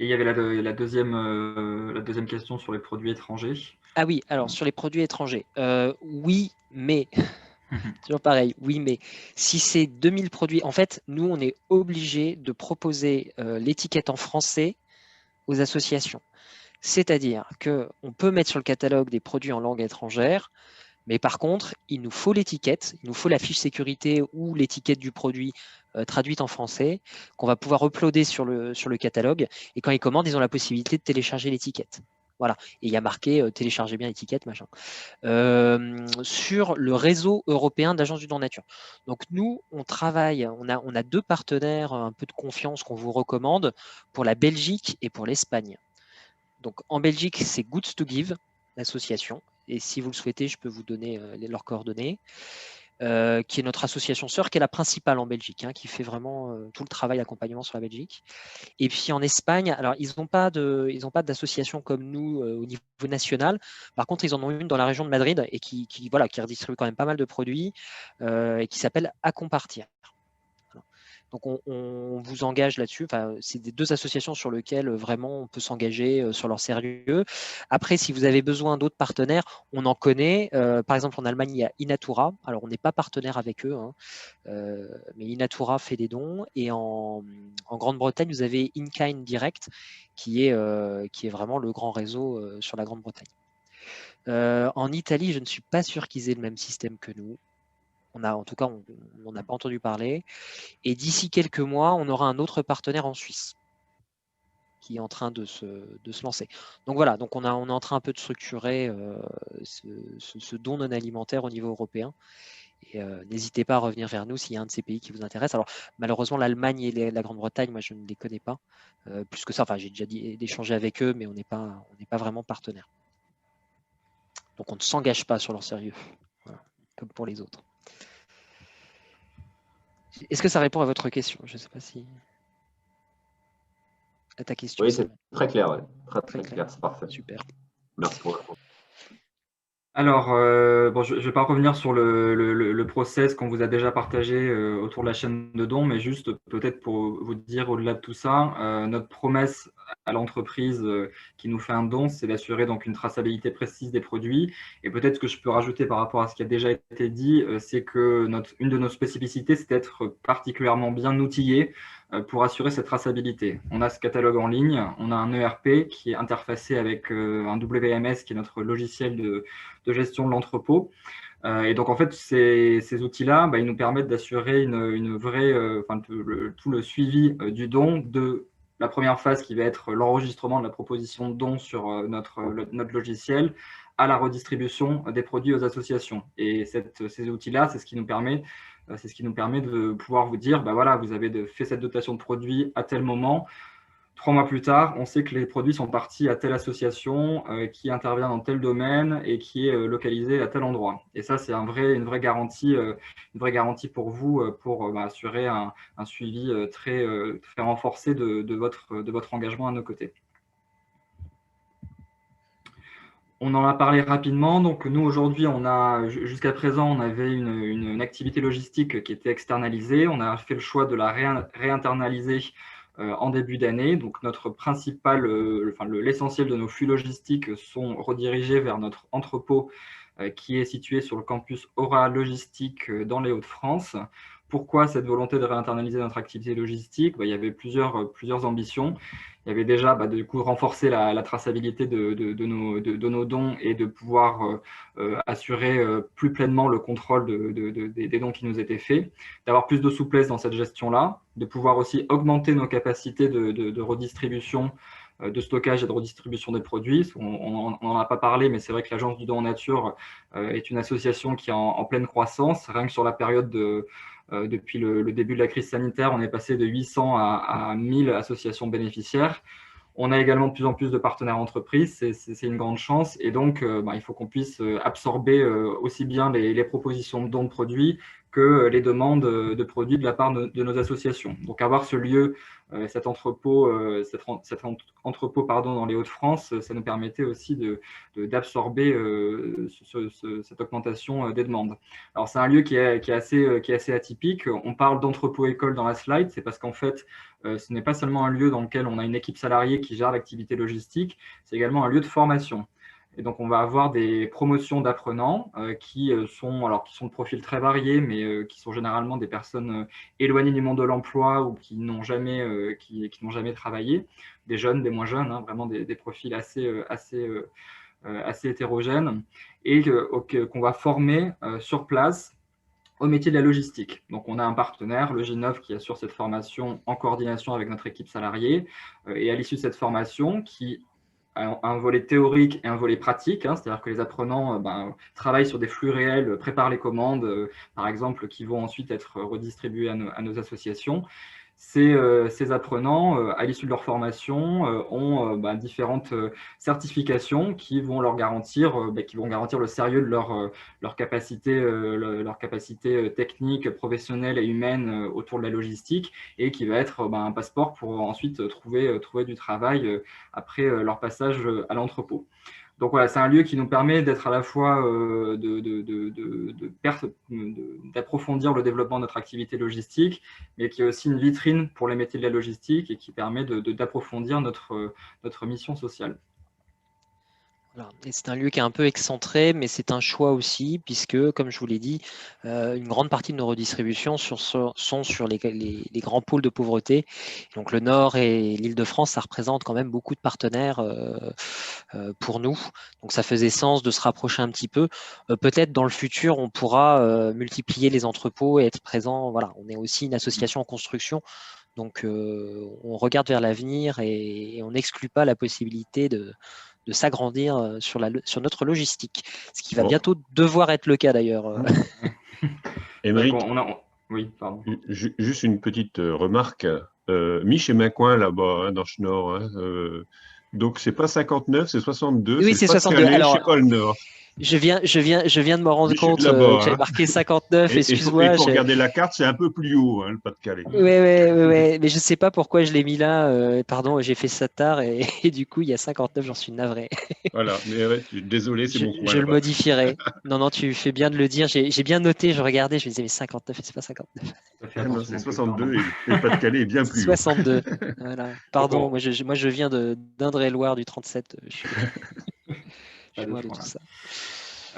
Et il y avait la deuxième question sur les produits étrangers. Ah oui, alors sur les produits étrangers, oui, mais, toujours pareil, oui, mais si c'est 2000 produits, en fait, nous, on est obligé de proposer l'étiquette en français aux associations. C'est-à-dire qu'on peut mettre sur le catalogue des produits en langue étrangère, mais par contre, il nous faut l'étiquette, il nous faut la fiche sécurité ou l'étiquette du produit traduite en français, qu'on va pouvoir uploader sur le catalogue. Et quand ils commandent, ils ont la possibilité de télécharger l'étiquette. Voilà. Et il y a marqué téléchargez bien l'étiquette, machin. Sur le réseau européen d'agences du don nature. Donc nous, on travaille, on a 2 partenaires un peu de confiance qu'on vous recommande pour la Belgique et pour l'Espagne. Donc en Belgique, c'est Goods to Give, l'association. Et si vous le souhaitez, je peux vous donner leurs coordonnées, qui est notre association sœur, qui est la principale en Belgique, qui fait vraiment tout le travail d'accompagnement sur la Belgique. Et puis en Espagne, alors ils n'ont pas d'association comme nous au niveau national. Par contre, ils en ont une dans la région de Madrid et qui redistribue quand même pas mal de produits et qui s'appelle À Compartir. Donc on vous engage là-dessus. Enfin, c'est des 2 associations sur lesquelles vraiment on peut s'engager sur leur sérieux. Après, si vous avez besoin d'autres partenaires, on en connaît. Par exemple, en Allemagne, il y a Inatura. Alors, on n'est pas partenaire avec eux, mais Inatura fait des dons. Et en Grande-Bretagne, vous avez InKind Direct, qui est vraiment le grand réseau sur la Grande-Bretagne. En Italie, je ne suis pas sûr qu'ils aient le même système que nous. En tout cas, on n'en a pas entendu parler. Et d'ici quelques mois, on aura un autre partenaire en Suisse qui est en train de se lancer. Donc voilà, donc on est en train un peu de structurer ce don non alimentaire au niveau européen. Et n'hésitez pas à revenir vers nous s'il y a un de ces pays qui vous intéresse. Alors malheureusement, l'Allemagne et la Grande-Bretagne, moi je ne les connais pas. Plus que ça, enfin j'ai déjà échangé avec eux, mais on n'est pas vraiment partenaires. Donc on ne s'engage pas sur leur sérieux, voilà, comme pour les autres. Est-ce que ça répond à votre question? Je ne sais pas si... À ta question. Oui, c'est très clair. Ouais. Très clair, c'est parfait. Super. Merci pour la réponse. Alors, je ne vais pas revenir sur le process qu'on vous a déjà partagé autour de la chaîne de dons, mais juste peut-être pour vous dire au-delà de tout ça, notre promesse à l'entreprise qui nous fait un don, c'est d'assurer donc une traçabilité précise des produits. Et peut-être ce que je peux rajouter par rapport à ce qui a déjà été dit, c'est que une de nos spécificités, c'est d'être particulièrement bien outillé pour assurer cette traçabilité. On a ce catalogue en ligne, on a un ERP qui est interfacé avec un WMS qui est notre logiciel de gestion de l'entrepôt. Et donc, en fait, ces outils-là, ils nous permettent d'assurer une vraie, tout le suivi du don de la première phase qui va être l'enregistrement de la proposition de don sur notre logiciel à la redistribution des produits aux associations. Et ces outils-là, c'est ce qui nous permet de pouvoir vous dire, voilà, vous avez fait cette dotation de produits à tel moment. 3 mois plus tard, on sait que les produits sont partis à telle association qui intervient dans tel domaine et qui est localisée à tel endroit. Et ça, c'est une vraie garantie pour vous pour assurer un suivi très renforcé de votre engagement à nos côtés. On en a parlé rapidement. Donc, nous, aujourd'hui, jusqu'à présent, on avait une activité logistique qui était externalisée. On a fait le choix de la réinternaliser en début d'année. Donc, notre principal, l'essentiel de nos flux logistiques sont redirigés vers notre entrepôt qui est situé sur le campus Aura Logistique dans les Hauts-de-France. Pourquoi cette volonté de réinternaliser notre activité logistique? Il y avait plusieurs ambitions. Il y avait déjà du coup renforcer la traçabilité de nos dons et de pouvoir assurer plus pleinement le contrôle des dons qui nous étaient faits, d'avoir plus de souplesse dans cette gestion-là, de pouvoir aussi augmenter nos capacités de redistribution, de stockage et de redistribution des produits. On n'en a pas parlé, mais c'est vrai que l'Agence du don en nature est une association qui est en pleine croissance. Rien que sur la période Depuis le début de la crise sanitaire, on est passé de 800 à 1000 associations bénéficiaires. On a également de plus en plus de partenaires entreprises, c'est une grande chance. Et donc, il faut qu'on puisse absorber aussi bien les propositions de dons de produits que les demandes de produits de la part de nos associations. Donc, avoir ce lieu, cet entrepôt dans les Hauts-de-France, ça nous permettait aussi d'absorber cette augmentation des demandes. Alors, c'est un lieu qui est assez atypique. On parle d'entrepôt-école dans la slide, c'est parce qu'en fait, ce n'est pas seulement un lieu dans lequel on a une équipe salariée qui gère l'activité logistique, c'est également un lieu de formation. Et donc, on va avoir des promotions d'apprenants qui sont de profils très variés, mais qui sont généralement des personnes éloignées du monde de l'emploi ou qui n'ont jamais travaillé, des jeunes, des moins jeunes, hein, vraiment des profils assez hétérogènes, et qu'on va former sur place au métier de la logistique. Donc, on a un partenaire, le G9, qui assure cette formation en coordination avec notre équipe salariée. Et à l'issue de cette formation, qui a un volet théorique et un volet pratique, hein, c'est-à-dire que les apprenants travaillent sur des flux réels, préparent les commandes, par exemple, qui vont ensuite être redistribuées à nos associations. Ces apprenants, à l'issue de leur formation, ont différentes certifications qui vont leur garantir, le sérieux de leur capacité technique, professionnelle et humaine autour de la logistique, et qui va être un passeport pour ensuite trouver du travail après leur passage à l'entrepôt. Donc voilà, c'est un lieu qui nous permet d'être à la fois d'approfondir le développement de notre activité logistique, mais qui est aussi une vitrine pour les métiers de la logistique et qui permet d'approfondir notre mission sociale. Voilà. Et c'est un lieu qui est un peu excentré, mais c'est un choix aussi, puisque, comme je vous l'ai dit, une grande partie de nos redistributions sont sur les grands pôles de pauvreté. Donc le Nord et l'Île-de-France, ça représente quand même beaucoup de partenaires pour nous. Donc ça faisait sens de se rapprocher un petit peu. Peut-être dans le futur, on pourra multiplier les entrepôts et être présent. Voilà, on est aussi une association en construction. Donc on regarde vers l'avenir et on n'exclut pas la possibilité de s'agrandir sur notre logistique, ce qui va bientôt devoir être le cas d'ailleurs. Aymeric, oui, pardon. Juste une petite remarque. Mich est Macoin là-bas, hein, dans Schnorr. Hein, donc c'est pas 59, c'est 62. Oui, c'est 62. Alors, je sais pas le Nord. Je viens de me rendre compte que j'avais marqué 59, excuse-moi. Il faut regarder la carte, c'est un peu plus haut, hein, le Pas-de-Calais. Oui, mais je ne sais pas pourquoi je l'ai mis là. Pardon, j'ai fait ça tard et du coup, il y a 59, j'en suis navré. Voilà, mais ouais, désolé, c'est mon coin. Je le modifierai. Non, tu fais bien de le dire. J'ai bien noté, je regardais, je me disais, mais 59, c'est pas 59. Non, c'est 62 et le Pas-de-Calais est bien plus 62. haut. Voilà. Pardon, moi je viens d'Indre-et-Loire du 37. Je suis loin de tout ça.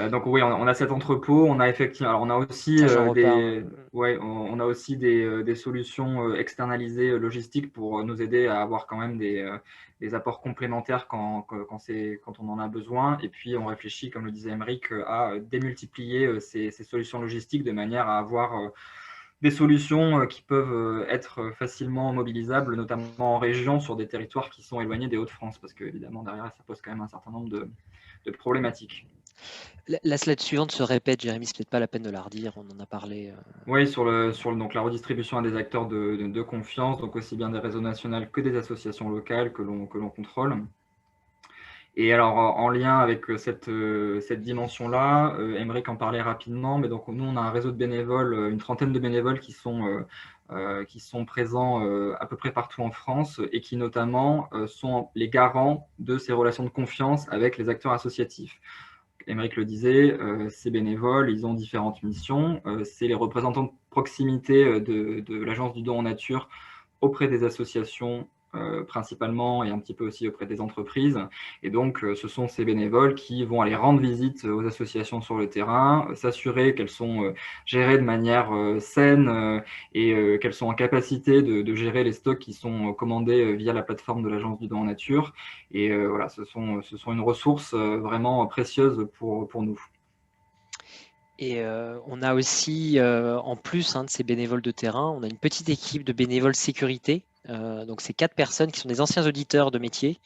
Donc oui, on a cet entrepôt, on a effectivement, alors on a aussi on a aussi des solutions externalisées logistiques pour nous aider à avoir quand même des apports complémentaires quand on en a besoin. Et puis on réfléchit, comme le disait Aymeric, à démultiplier ces solutions logistiques de manière à avoir des solutions qui peuvent être facilement mobilisables, notamment en région, sur des territoires qui sont éloignés des Hauts-de-France, parce qu'évidemment derrière ça pose quand même un certain nombre de problématiques. La slide suivante se répète, Jérémy, c'est peut-être pas la peine de la redire, on en a parlé. Oui, sur donc la redistribution à des acteurs de confiance, donc aussi bien des réseaux nationaux que des associations locales que l'on contrôle. Et alors, en lien avec cette dimension-là, Aymeric en parlait rapidement, mais donc nous, on a un réseau de bénévoles, une trentaine de bénévoles qui sont présents à peu près partout en France et qui notamment sont les garants de ces relations de confiance avec les acteurs associatifs. Aymeric le disait, ces bénévoles, ils ont différentes missions. C'est les représentants de proximité de l'Agence du don en nature auprès des associations principalement et un petit peu aussi auprès des entreprises. Et donc, ce sont ces bénévoles qui vont aller rendre visite aux associations sur le terrain, s'assurer qu'elles sont gérées de manière saine et qu'elles sont en capacité de gérer les stocks qui sont commandés via la plateforme de l'Agence du don en nature. Et voilà, ce sont une ressource vraiment précieuse pour nous. Et on a aussi, en plus de ces bénévoles de terrain, on a une petite équipe de bénévoles sécurité Donc, c'est 4 personnes qui sont des anciens auditeurs de métier.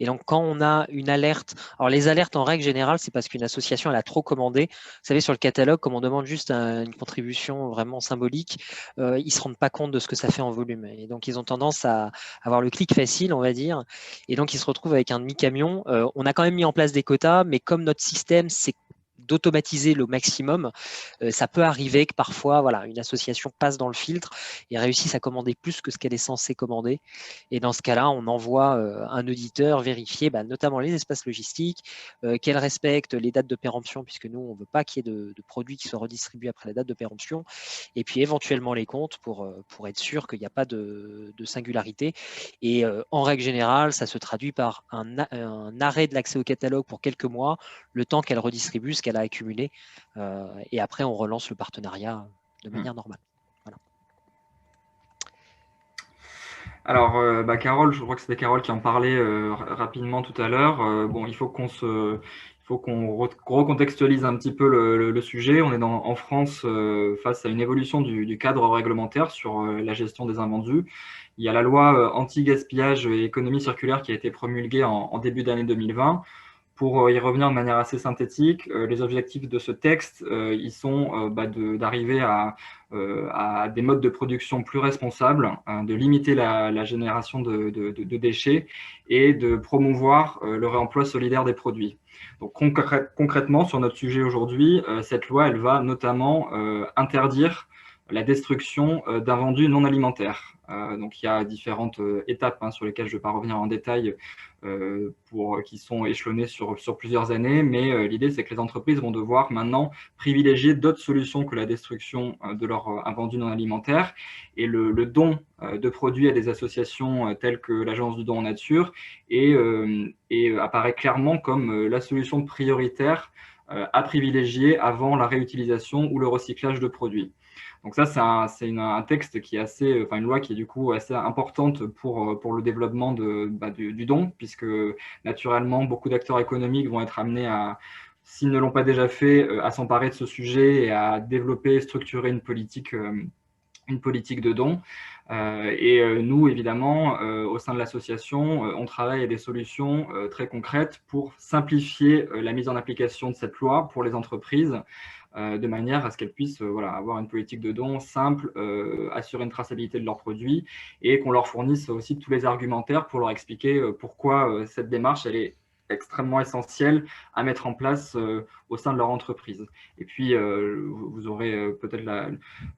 Et donc, quand on a une alerte, alors les alertes en règle générale, c'est parce qu'une association elle a trop commandé. Vous savez, sur le catalogue, comme on demande juste une contribution vraiment symbolique, ils ne se rendent pas compte de ce que ça fait en volume. Et donc, ils ont tendance à avoir le clic facile, on va dire. Et donc, ils se retrouvent avec un demi-camion. On a quand même mis en place des quotas, mais comme notre système, c'est d'automatiser le maximum, ça peut arriver que parfois voilà, une association passe dans le filtre et réussisse à commander plus que ce qu'elle est censée commander. Et dans ce cas-là, on envoie un auditeur vérifier notamment les espaces logistiques, qu'elle respecte les dates de péremption, puisque nous, on ne veut pas qu'il y ait de produits qui soient redistribués après la date de péremption, et puis éventuellement les comptes pour être sûr qu'il n'y a pas de singularité. Et en règle générale, ça se traduit par un arrêt de l'accès au catalogue pour quelques mois, le temps qu'elle redistribue ce qu'elle a accumulé, et après on relance le partenariat de manière normale. Voilà. Alors, Carole, je crois que c'était Carole qui en parlait rapidement tout à l'heure. Bon, il faut qu'on recontextualise un petit peu le sujet. On est en France face à une évolution du cadre réglementaire sur la gestion des invendus. Il y a la loi anti-gaspillage et économie circulaire qui a été promulguée en début d'année 2020. Pour y revenir de manière assez synthétique, les objectifs de ce texte, ils sont d'arriver à des modes de production plus responsables, de limiter la génération de déchets et de promouvoir le réemploi solidaire des produits. Donc concrètement, sur notre sujet aujourd'hui, cette loi, elle va notamment interdire la destruction d'invendus non alimentaires. Donc il y a différentes étapes sur lesquelles je ne vais pas revenir en détail qui sont échelonnées sur plusieurs années, mais l'idée c'est que les entreprises vont devoir maintenant privilégier d'autres solutions que la destruction de leurs invendus non alimentaires, et le don de produits à des associations telles que l'Agence du don en nature et apparaît clairement comme la solution prioritaire à privilégier avant la réutilisation ou le recyclage de produits. Donc ça, c'est un texte qui est une loi qui est du coup assez importante pour le développement du don, puisque naturellement, beaucoup d'acteurs économiques vont être amenés à, s'ils ne l'ont pas déjà fait, à s'emparer de ce sujet et à développer et structurer une politique de don. Nous, évidemment, au sein de l'association, on travaille à des solutions très concrètes pour simplifier la mise en application de cette loi pour les entreprises, de manière à ce qu'elles puissent avoir une politique de don simple, assurer une traçabilité de leurs produits, et qu'on leur fournisse aussi tous les argumentaires pour leur expliquer pourquoi cette démarche elle est extrêmement essentielle à mettre en place au sein de leur entreprise. Et puis, vous aurez peut-être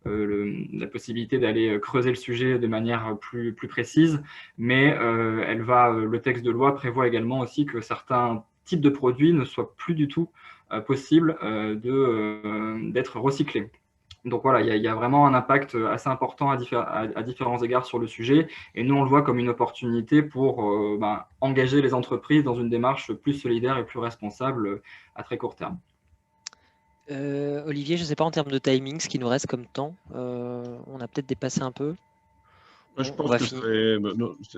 la possibilité d'aller creuser le sujet de manière plus précise, mais le texte de loi prévoit également aussi que certains types de produits ne soient plus du tout possible d'être recyclés. Donc voilà, il y a vraiment un impact assez important à différents égards sur le sujet, et nous on le voit comme une opportunité pour engager les entreprises dans une démarche plus solidaire et plus responsable à très court terme. Olivier, je ne sais pas en termes de timing, ce qui nous reste comme temps, on a peut-être dépassé un peu. Moi, je pense que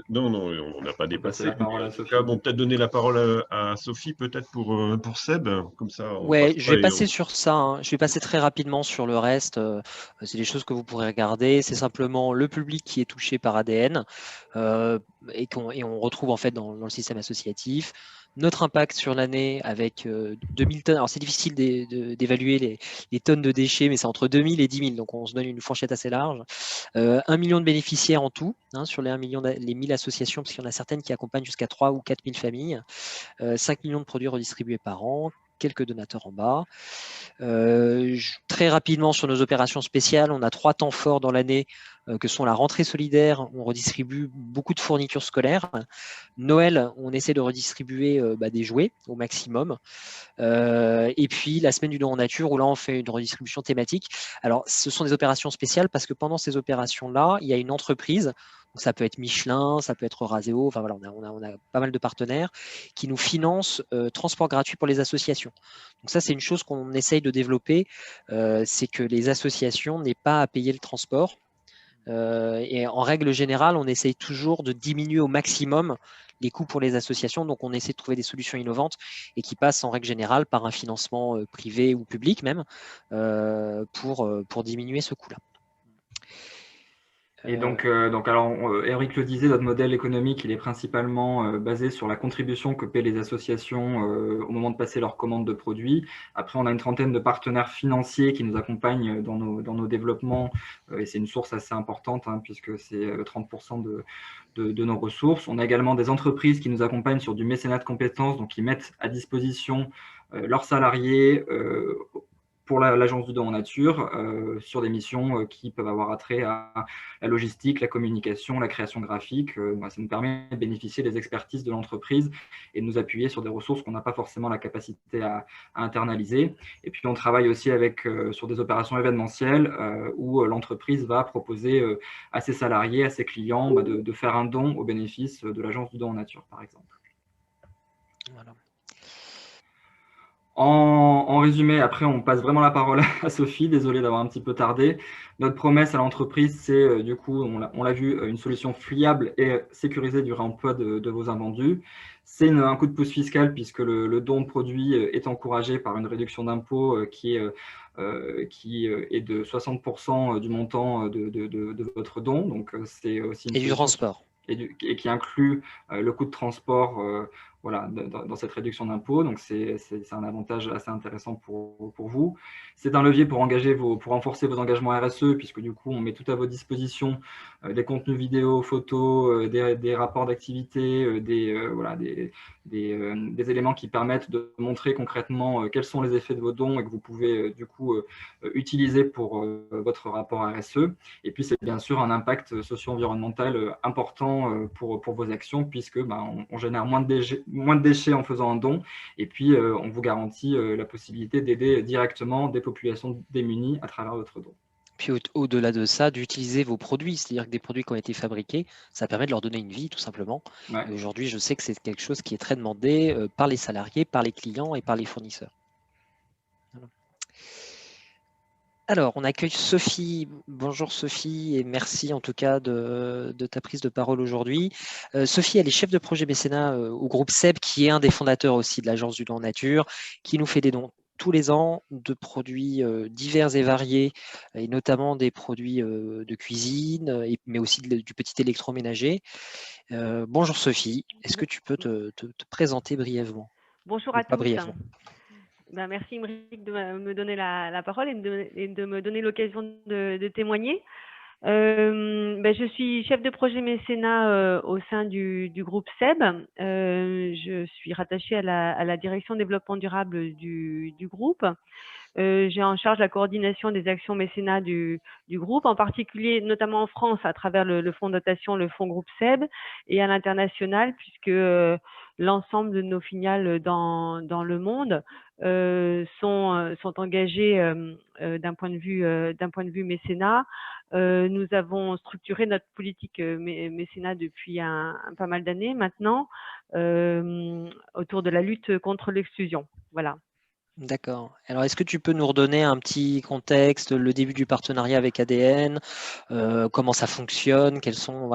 non, on n'a pas dépassé. Peut-être donner la parole à Sophie, peut-être pour Seb, comme ça. Ouais, je vais passer sur ça. Je vais passer très rapidement sur le reste. C'est des choses que vous pourrez regarder. C'est simplement le public qui est touché par ADN et on retrouve en fait dans le système associatif. Notre impact sur l'année avec 2000 tonnes. Alors, c'est difficile d'évaluer les tonnes de déchets, mais c'est entre 2000 et 10 000. Donc, on se donne une fourchette assez large. 1 million de bénéficiaires en tout, sur les 1000 associations, parce qu'il y en a certaines qui accompagnent jusqu'à 3 ou 4 000 familles. 5 millions de produits redistribués par an. Quelques donateurs en bas. Très rapidement sur nos opérations spéciales, on a 3 temps forts dans l'année que sont la rentrée solidaire, on redistribue beaucoup de fournitures scolaires. Noël, on essaie de redistribuer des jouets au maximum. Et puis la semaine du don en nature, où là on fait une redistribution thématique. Alors ce sont des opérations spéciales parce que pendant ces opérations-là, il y a une entreprise. Donc, ça peut être Michelin, ça peut être Raseo, enfin voilà, on a pas mal de partenaires qui nous financent transport gratuit pour les associations. Donc ça, c'est une chose qu'on essaye de développer, c'est que les associations n'aient pas à payer le transport. Et en règle générale, on essaye toujours de diminuer au maximum les coûts pour les associations. Donc on essaie de trouver des solutions innovantes et qui passent en règle générale par un financement privé ou public même pour diminuer ce coût-là. Et donc alors, Eric le disait, notre modèle économique, il est principalement basé sur la contribution que paient les associations au moment de passer leur commande de produits. Après, on a une trentaine de partenaires financiers qui nous accompagnent dans nos développements, et c'est une source assez importante, hein, puisque c'est 30% de nos ressources. On a également des entreprises qui nous accompagnent sur du mécénat de compétences, donc qui mettent à disposition leurs salariés pour l'agence du don en nature, sur des missions qui peuvent avoir attrait à la logistique, la communication, la création graphique. Ça nous permet de bénéficier des expertises de l'entreprise et de nous appuyer sur des ressources qu'on n'a pas forcément la capacité à internaliser. Et puis, on travaille aussi sur des opérations événementielles où l'entreprise va proposer à ses salariés, à ses clients, de faire un don au bénéfice de l'agence du don en nature, par exemple. Voilà. En résumé, après, on passe vraiment la parole à Sophie. Désolé d'avoir un petit peu tardé. Notre promesse à l'entreprise, c'est du coup, on l'a vu, une solution fiable et sécurisée du réemploi de vos invendus. C'est un coup de pouce fiscal puisque le don de produits est encouragé par une réduction d'impôt qui est de 60% du montant de votre don. Donc, c'est aussi une Et du transport. Et qui inclut le coût de transport dans cette réduction d'impôt. Donc, c'est un avantage assez intéressant pour vous. C'est un levier pour renforcer vos engagements RSE, puisque du coup, on met tout à votre disposition des contenus vidéo, photos, des rapports d'activité, des éléments qui permettent de montrer concrètement quels sont les effets de vos dons et que vous pouvez du coup utiliser pour votre rapport RSE. Et puis, c'est bien sûr un impact socio-environnemental important pour vos actions, puisque on génère moins de déchets en faisant un don. Et puis, on vous garantit la possibilité d'aider directement des populations démunies à travers votre don. Puis au-delà de ça, d'utiliser vos produits, c'est-à-dire que des produits qui ont été fabriqués, ça permet de leur donner une vie, tout simplement. Ouais. Et aujourd'hui, je sais que c'est quelque chose qui est très demandé par les salariés, par les clients et par les fournisseurs. Voilà. Alors, on accueille Sophie. Bonjour Sophie, et merci en tout cas de ta prise de parole aujourd'hui. Sophie, elle est chef de projet mécénat au groupe SEB, qui est un des fondateurs aussi de l'Agence du don en nature, qui nous fait des dons tous les ans de produits divers et variés, et notamment des produits de cuisine, mais aussi du petit électroménager. Bonjour Sophie, est-ce que tu peux te présenter brièvement? Bonjour à tous. Merci Émeric de me donner la parole et de me donner l'occasion de témoigner. Je suis chef de projet mécénat au sein du groupe SEB. Je suis rattachée à la direction développement durable du groupe. J'ai en charge la coordination des actions mécénat du groupe, en particulier notamment en France à travers le fonds de dotation, le fonds groupe SEB, et à l'international, puisque l'ensemble de nos filiales dans le monde sont engagées d'un point de vue mécénat. Nous avons structuré notre politique mécénat depuis pas mal d'années maintenant autour de la lutte contre l'exclusion. Voilà. D'accord. Alors, est-ce que tu peux nous redonner un petit contexte, le début du partenariat avec ADN, comment ça fonctionne, quelles sont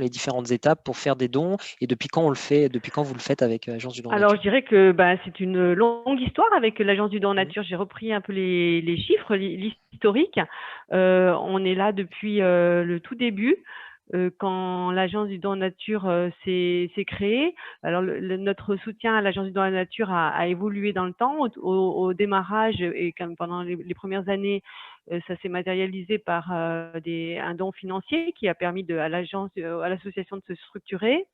les différentes étapes pour faire des dons et depuis quand on le fait, depuis quand vous le faites avec l'Agence du don en nature? Alors, je dirais que c'est une longue histoire avec l'Agence du don en nature. J'ai repris un peu les chiffres, l'historique. On est là depuis le tout début. Quand l'Agence du don en nature s'est créée. Alors, notre soutien à l'Agence du don en nature a évolué dans le temps. Au démarrage et comme pendant les premières années, ça s'est matérialisé par un don financier qui a permis à l'association de se structurer.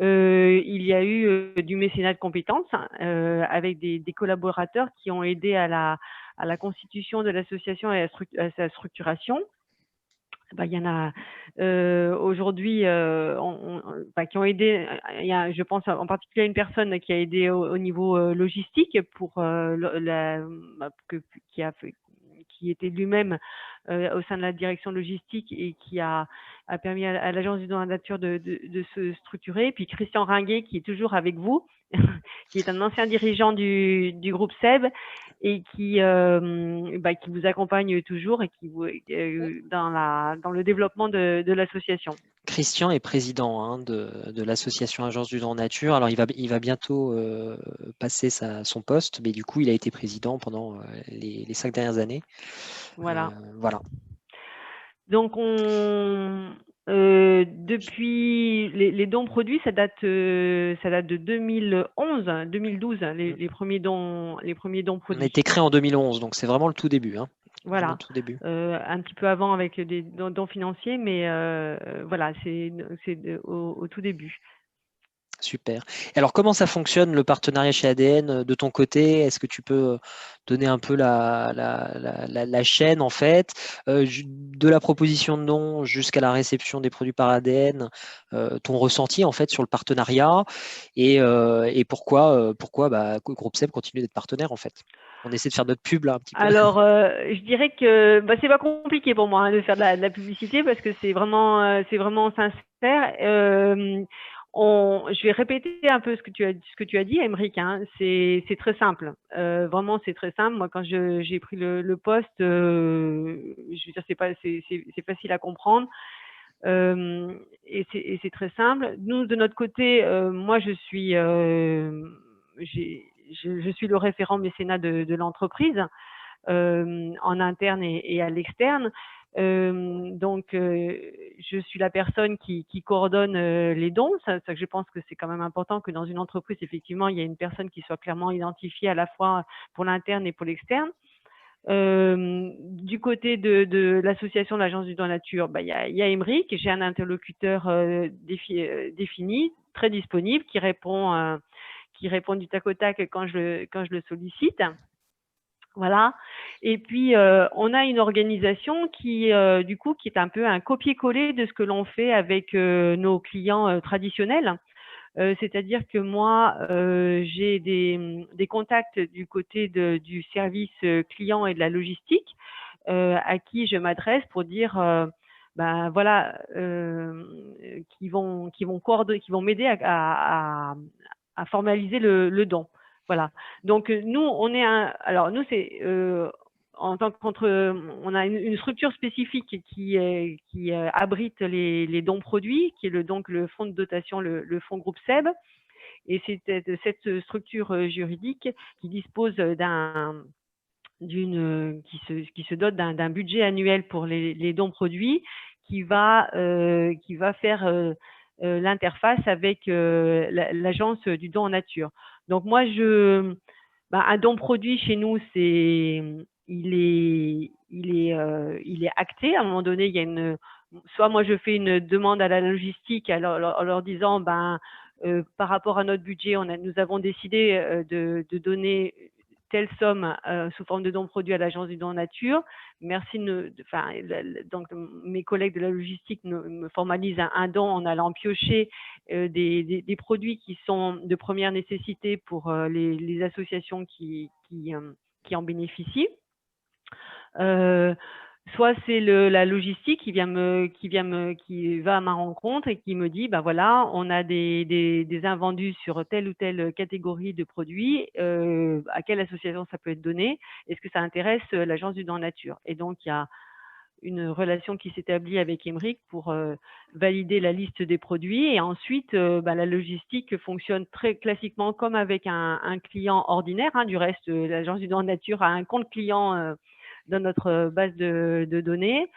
Il y a eu du mécénat de compétences avec des collaborateurs qui ont aidé à la constitution de l'association et à sa structuration. Il y en a aujourd'hui qui ont aidé. Je pense en particulier à une personne qui a aidé au niveau logistique qui était lui-même au sein de la direction logistique et qui a permis à l'Agence du don en nature de se structurer. Puis Christian Ringuet, qui est toujours avec vous, qui est un ancien dirigeant du groupe SEB et qui vous accompagne toujours et qui dans le développement de l'association. Christian est président de l'association Agence du don en nature. Alors, il va bientôt passer son poste, mais du coup, il a été président pendant les 5 dernières années. Voilà. Voilà. Donc, depuis les dons produits, ça date de 2012, les premiers dons On a produits. été créé en 2011, donc c'est vraiment le tout début. Hein. Voilà, Vraiment le tout début. un petit peu avant avec des dons financiers, mais voilà, c'est au tout début. Super. Alors, comment ça fonctionne le partenariat chez ADN de ton côté? Est-ce que tu peux donner un peu la chaîne en fait, de la proposition de don jusqu'à la réception des produits par ADN, ton ressenti en fait sur le partenariat et pourquoi Groupe SEB continue d'être partenaire en fait? On essaie de faire notre pub là un petit peu. Alors, je dirais que c'est pas compliqué pour moi de faire de la publicité parce que c'est vraiment sincère. Je vais répéter un peu ce que tu as dit, Aymeric. Hein. C'est très simple. Vraiment, c'est très simple. Moi, quand j'ai pris le poste, je veux dire, c'est facile à comprendre. Et c'est très simple. Nous, de notre côté, moi, je suis le référent mécénat de l'entreprise en interne et à l'externe. Donc, je suis la personne qui coordonne les dons. Ça, je pense que c'est quand même important que dans une entreprise, effectivement, il y ait une personne qui soit clairement identifiée à la fois pour l'interne et pour l'externe. Du côté de l'association de l'Agence du don nature, il y a Aymeric. J'ai un interlocuteur défini, très disponible, qui répond du tac au tac quand je le sollicite. Voilà. Et puis, on a une organisation qui est un peu un copier-coller de ce que l'on fait avec nos clients traditionnels. C'est-à-dire que moi, j'ai des contacts du côté du service client et de la logistique à qui je m'adresse pour dire, voilà, qui vont m'aider à formaliser le don. Voilà. Donc nous, c'est en tant on a une structure spécifique qui abrite les dons produits, qui est le fonds de dotation, le fonds Groupe SEB. Et c'est cette structure juridique qui dispose qui se dote d'un budget annuel pour les dons produits, qui va faire l'interface avec l'agence du don en nature. Donc moi, un don produit chez nous, il est acté. À un moment donné, il y a soit moi je fais une demande à la logistique en leur disant, par rapport à notre budget, nous avons décidé de donner telle somme sous forme de don produit à l'agence du don en nature. Merci. Donc mes collègues de la logistique me formalisent un don en allant piocher des produits qui sont de première nécessité pour les associations qui en bénéficient. Soit c'est la logistique qui va à ma rencontre et qui me dit, voilà, on a des invendus sur telle ou telle catégorie de produits, à quelle association ça peut être donné, est-ce que ça intéresse l'agence du don nature? Et donc, il y a une relation qui s'établit avec Aymeric pour valider la liste des produits. Et ensuite, la logistique fonctionne très classiquement comme avec un client ordinaire. Hein. Du reste, l'agence du don nature a un compte client dans notre base de données.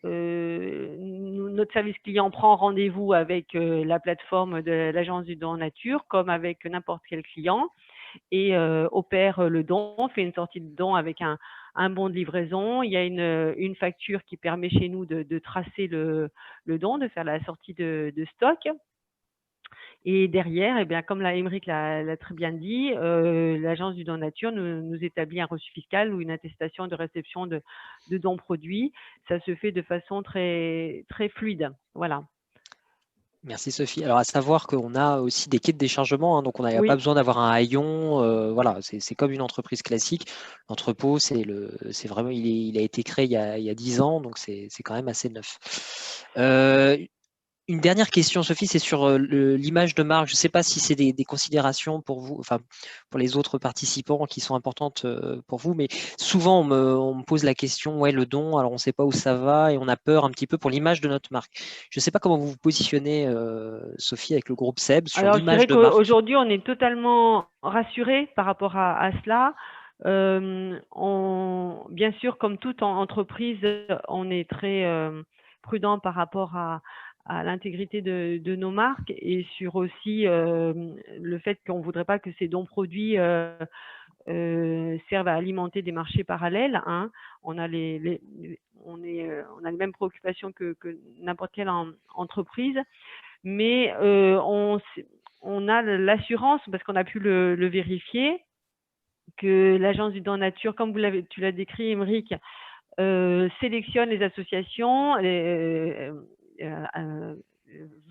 Notre service client prend rendez-vous avec la plateforme de l'agence du don nature, comme avec n'importe quel client, et opère le don, fait une sortie de don avec un bon de livraison. Il y a une facture qui permet chez nous de tracer le don, de faire la sortie de stock. Et derrière, comme Aymeric l'a très bien dit, l'agence du don nature nous établit un reçu fiscal ou une attestation de réception de dons produits. Ça se fait de façon très, très fluide. Voilà. Merci Sophie. Alors à savoir qu'on a aussi des kits de déchargement, hein, donc on n'a Oui. pas besoin d'avoir un haillon. Voilà, c'est comme une entreprise classique. L'entrepôt, c'est vraiment, il a été créé il y a 10 ans, donc c'est quand même assez neuf. Une dernière question, Sophie, c'est sur l'image de marque. Je ne sais pas si c'est des considérations pour vous, enfin pour les autres participants qui sont importantes pour vous, mais souvent on me pose la question, ouais, le don, alors on ne sait pas où ça va et on a peur un petit peu pour l'image de notre marque. Je ne sais pas comment vous vous positionnez, Sophie, avec le groupe SEB sur l'image de marque. Aujourd'hui, on est totalement rassurés par rapport à cela. Bien sûr, comme toute entreprise, on est très prudent par rapport à l'intégrité de nos marques et sur aussi le fait qu'on ne voudrait pas que ces dons produits servent à alimenter des marchés parallèles, hein. On a les mêmes préoccupations que n'importe quelle entreprise, mais on a l'assurance, parce qu'on a pu le vérifier, que l'Agence du don nature, comme tu l'as décrit, Émeric, sélectionne les associations,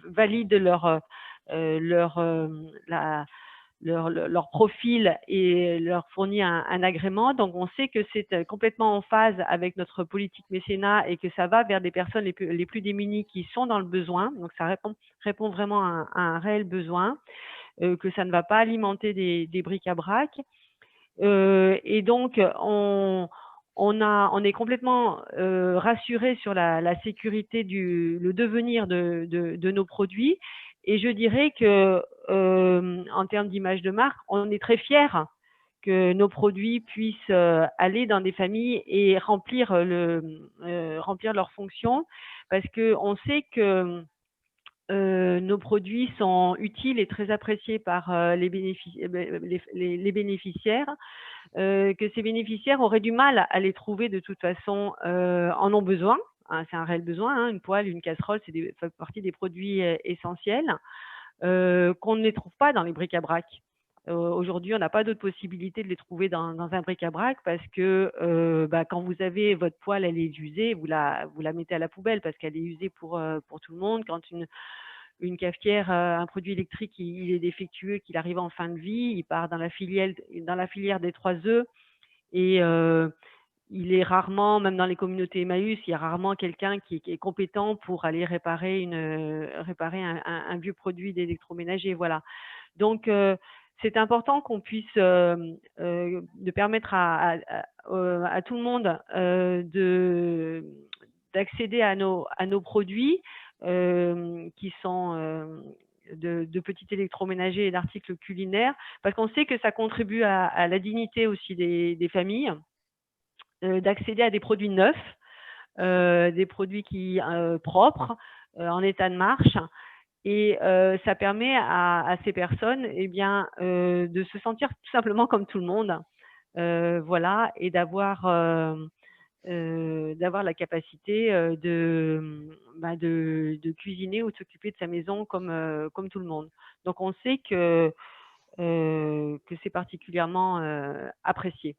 valide leur profil et leur fournit un agrément. Donc, on sait que c'est complètement en phase avec notre politique mécénat et que ça va vers des personnes les plus démunies qui sont dans le besoin. Donc, ça répond vraiment à un réel besoin, que ça ne va pas alimenter des bric-à-brac. Et donc, on est complètement rassuré sur la sécurité le devenir de nos produits. Et je dirais que, en termes d'image de marque, on est très fiers que nos produits puissent aller dans des familles et remplir leur fonction, parce qu'on sait que nos produits sont utiles et très appréciés par les bénéficiaires, que ces bénéficiaires auraient du mal à les trouver de toute façon, en ont besoin. Hein, c'est un réel besoin, hein, une poêle, une casserole, ça fait partie des produits essentiels qu'on ne les trouve pas dans les bric-à-brac. Aujourd'hui, on n'a pas d'autre possibilité de les trouver dans un bric-à-brac parce que quand vous avez votre poêle, elle est usée, vous la mettez à la poubelle parce qu'elle est usée pour tout le monde. Quand une cafetière, un produit électrique, il est défectueux, qu'il arrive en fin de vie, il part dans la filière des 3 œufs et il est rarement, même dans les communautés Emmaüs, il y a rarement quelqu'un qui est compétent pour aller réparer un vieux produit d'électroménager. Voilà. Donc, c'est important qu'on puisse de permettre à tout le monde d'accéder à nos produits qui sont de petits électroménagers et d'articles culinaires, parce qu'on sait que ça contribue à la dignité aussi des familles, d'accéder à des produits neufs, des produits propres, en état de marche. Et ça permet à ces personnes de se sentir tout simplement comme tout le monde, voilà, et d'avoir la capacité de cuisiner ou de s'occuper de sa maison comme tout le monde. Donc, on sait que c'est particulièrement apprécié.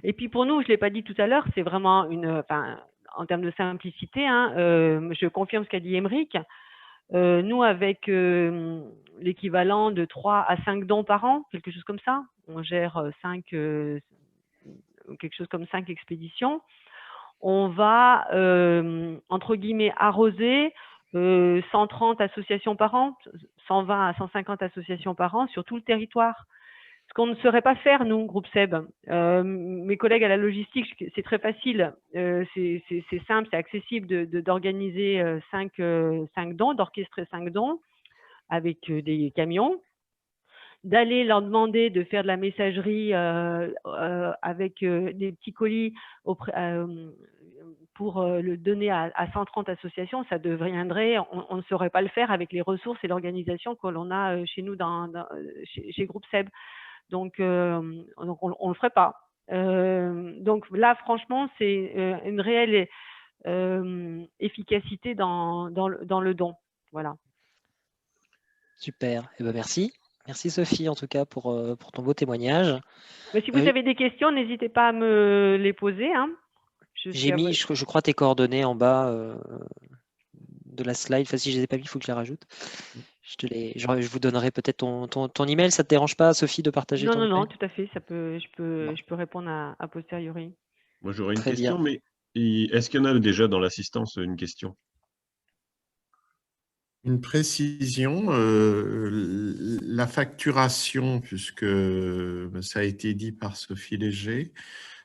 Et puis, pour nous, je ne l'ai pas dit tout à l'heure, c'est vraiment en termes de simplicité, hein, je confirme ce qu'a dit Émeric. Nous, avec l'équivalent de 3 à 5 dons par an, quelque chose comme ça, on gère 5 expéditions. On va, entre guillemets, arroser 130 associations par an, 120 à 150 associations par an sur tout le territoire. Ce qu'on ne saurait pas faire, nous, groupe SEB. Mes collègues à la logistique, c'est très facile, c'est simple, c'est accessible d'organiser 5 dons, d'orchestrer 5 dons avec des camions, d'aller leur demander de faire de la messagerie avec des petits colis pour le donner à 130 associations. Ça deviendrait, on ne saurait pas le faire avec les ressources et l'organisation que l'on a chez nous chez Groupe SEB. Donc on le ferait pas. Donc là, franchement, c'est une réelle efficacité dans le don. Voilà. Super. Eh ben, merci. Merci Sophie, en tout cas, pour ton beau témoignage. Mais si vous avez des questions, n'hésitez pas à me les poser. Hein. J'ai mis, je crois, tes coordonnées en bas de la slide. Enfin, si je ne les ai pas mis, il faut que je les rajoute. Je vous donnerai peut-être ton email. Ça ne te dérange pas, Sophie, de partager ton email? Non, tout à fait. Je peux répondre à posteriori. Moi, j'aurais une question, mais est-ce qu'il y en a déjà dans l'assistance une question? Une précision, la facturation, puisque ça a été dit par Sophie Léger,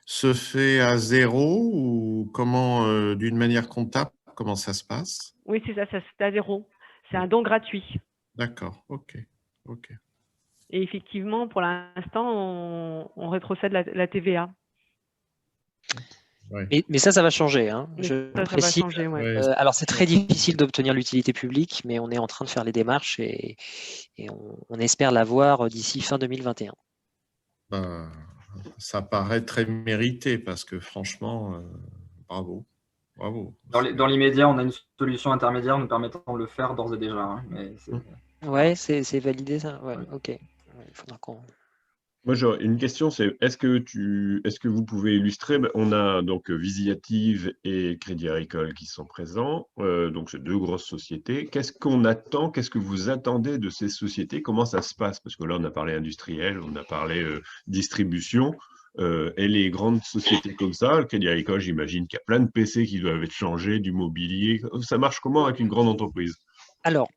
se fait à 0 ou comment, d'une manière comptable, comment ça se passe? Oui, c'est ça, c'est à 0. C'est un don gratuit. D'accord, ok. Et effectivement, pour l'instant, on rétrocède la TVA. Ouais. Mais ça va changer. Hein. Je précise. Ça va changer, ouais. Alors, c'est très difficile d'obtenir l'utilité publique, mais on est en train de faire les démarches et on espère l'avoir d'ici fin 2021. Ça paraît très mérité parce que franchement, bravo. Bravo. Dans l'immédiat, on a une solution intermédiaire nous permettant de le faire d'ores et déjà. Hein, mais ouais, c'est validé ça. Ouais, ok. Il faudra qu'on. Moi, j'aurais une question, c'est est-ce que vous pouvez illustrer, on a donc Visiative et Crédit Agricole qui sont présents, donc c'est deux grosses sociétés. Qu'est-ce qu'on attend, qu'est-ce que vous attendez de ces sociétés? Comment ça se passe? Parce que là, on a parlé industriel, on a parlé distribution, et les grandes sociétés comme ça, le Crédit Agricole, j'imagine qu'il y a plein de PC qui doivent être changés, du mobilier. Ça marche comment avec une grande entreprise? Alors,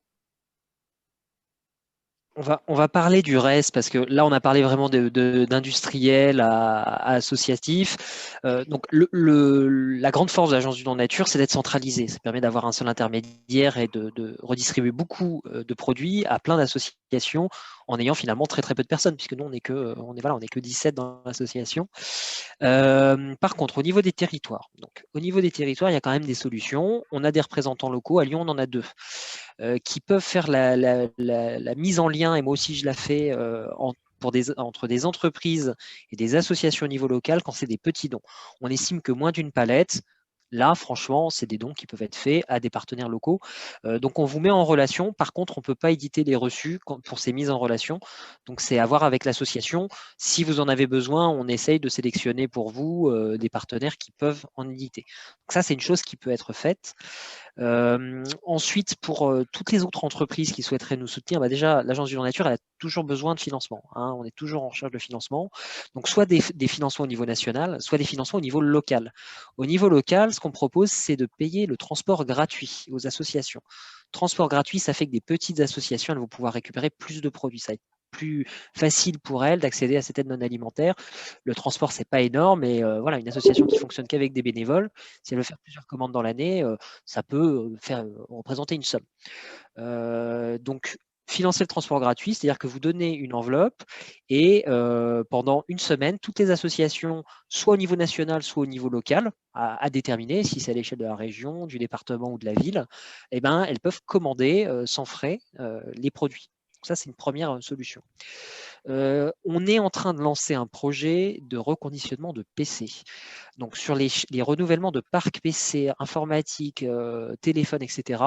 on va parler du reste parce que là, on a parlé vraiment d'industriel à associatif. Donc, la grande force de l'Agence du Don Nature, c'est d'être centralisée. Ça permet d'avoir un seul intermédiaire et de redistribuer beaucoup de produits à plein d'associations en ayant finalement très peu de personnes, puisque nous, on n'est que 17 dans l'association. Par contre, au niveau des territoires, il y a quand même des solutions. On a des représentants locaux. À Lyon, on en a 2. Qui peuvent faire la mise en lien, et moi aussi je la fais entre des entreprises et des associations au niveau local quand c'est des petits dons. On estime que moins d'une palette, là franchement c'est des dons qui peuvent être faits à des partenaires locaux. Donc on vous met en relation, par contre on ne peut pas éditer les reçus pour ces mises en relation, donc c'est à voir avec l'association. Si vous en avez besoin, on essaye de sélectionner pour vous des partenaires qui peuvent en éditer. Donc ça c'est une chose qui peut être faite. Ensuite, pour toutes les autres entreprises qui souhaiteraient nous soutenir, déjà l'Agence du Don Nature elle a toujours besoin de financement. Hein, on est toujours en recherche de financement. Donc soit des financements au niveau national, soit des financements au niveau local. Au niveau local, ce qu'on propose, c'est de payer le transport gratuit aux associations. Transport gratuit, ça fait que des petites associations elles vont pouvoir récupérer plus de produits. Ça va être plus facile pour elles d'accéder à cette aide non alimentaire. Le transport, c'est pas énorme, mais voilà, une association qui fonctionne qu'avec des bénévoles, si elle veut faire plusieurs commandes dans l'année, ça peut représenter une somme. Donc, financer le transport gratuit, c'est-à-dire que vous donnez une enveloppe et pendant une semaine, toutes les associations, soit au niveau national, soit au niveau local, à déterminer si c'est à l'échelle de la région, du département ou de la ville, elles peuvent commander sans frais les produits. Donc ça, c'est une première solution. On est en train de lancer un projet de reconditionnement de PC. Donc, sur les renouvellements de parcs PC, informatique, téléphone, etc.,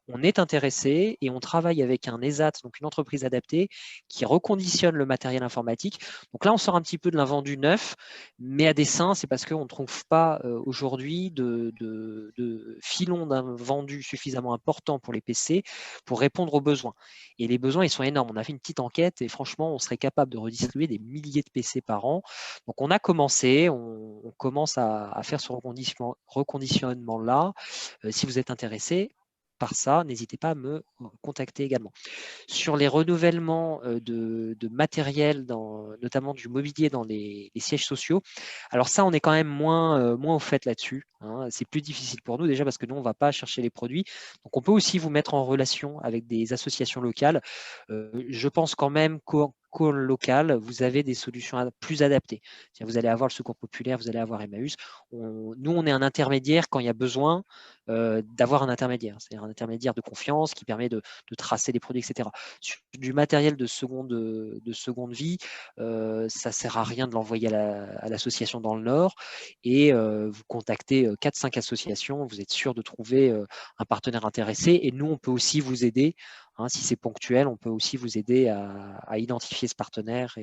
on est intéressé et on travaille avec un ESAT, donc une entreprise adaptée, qui reconditionne le matériel informatique. Donc là, on sort un petit peu de l'invendu neuf, mais à dessein, c'est parce qu'on ne trouve pas aujourd'hui de filon d'un vendu suffisamment important pour les PC pour répondre aux besoins. Et les besoins, ils sont énormes. On a fait une petite enquête et franchement, on serait capable de redistribuer des milliers de PC par an. Donc, on a commencé, on commence à faire ce reconditionnement-là. Si vous êtes intéressé par ça, n'hésitez pas à me contacter également. Sur les renouvellements de matériel, notamment du mobilier dans les sièges sociaux, alors ça, on est quand même moins au fait là-dessus. Hein. C'est plus difficile pour nous déjà parce que nous, on ne va pas chercher les produits. Donc, on peut aussi vous mettre en relation avec des associations locales. Je pense quand même qu'au local, vous avez des solutions plus adaptées. Vous allez avoir le Secours populaire, vous allez avoir Emmaüs. Nous, on est un intermédiaire quand il y a besoin d'avoir un intermédiaire. C'est-à-dire un intermédiaire de confiance qui permet de tracer les produits, etc. Sur du matériel de seconde vie, ça ne sert à rien de l'envoyer à l'association dans le Nord et vous contactez 4-5 associations, vous êtes sûr de trouver un partenaire intéressé et nous, on peut aussi vous aider. Hein, si c'est ponctuel, on peut aussi vous aider à identifier ce partenaire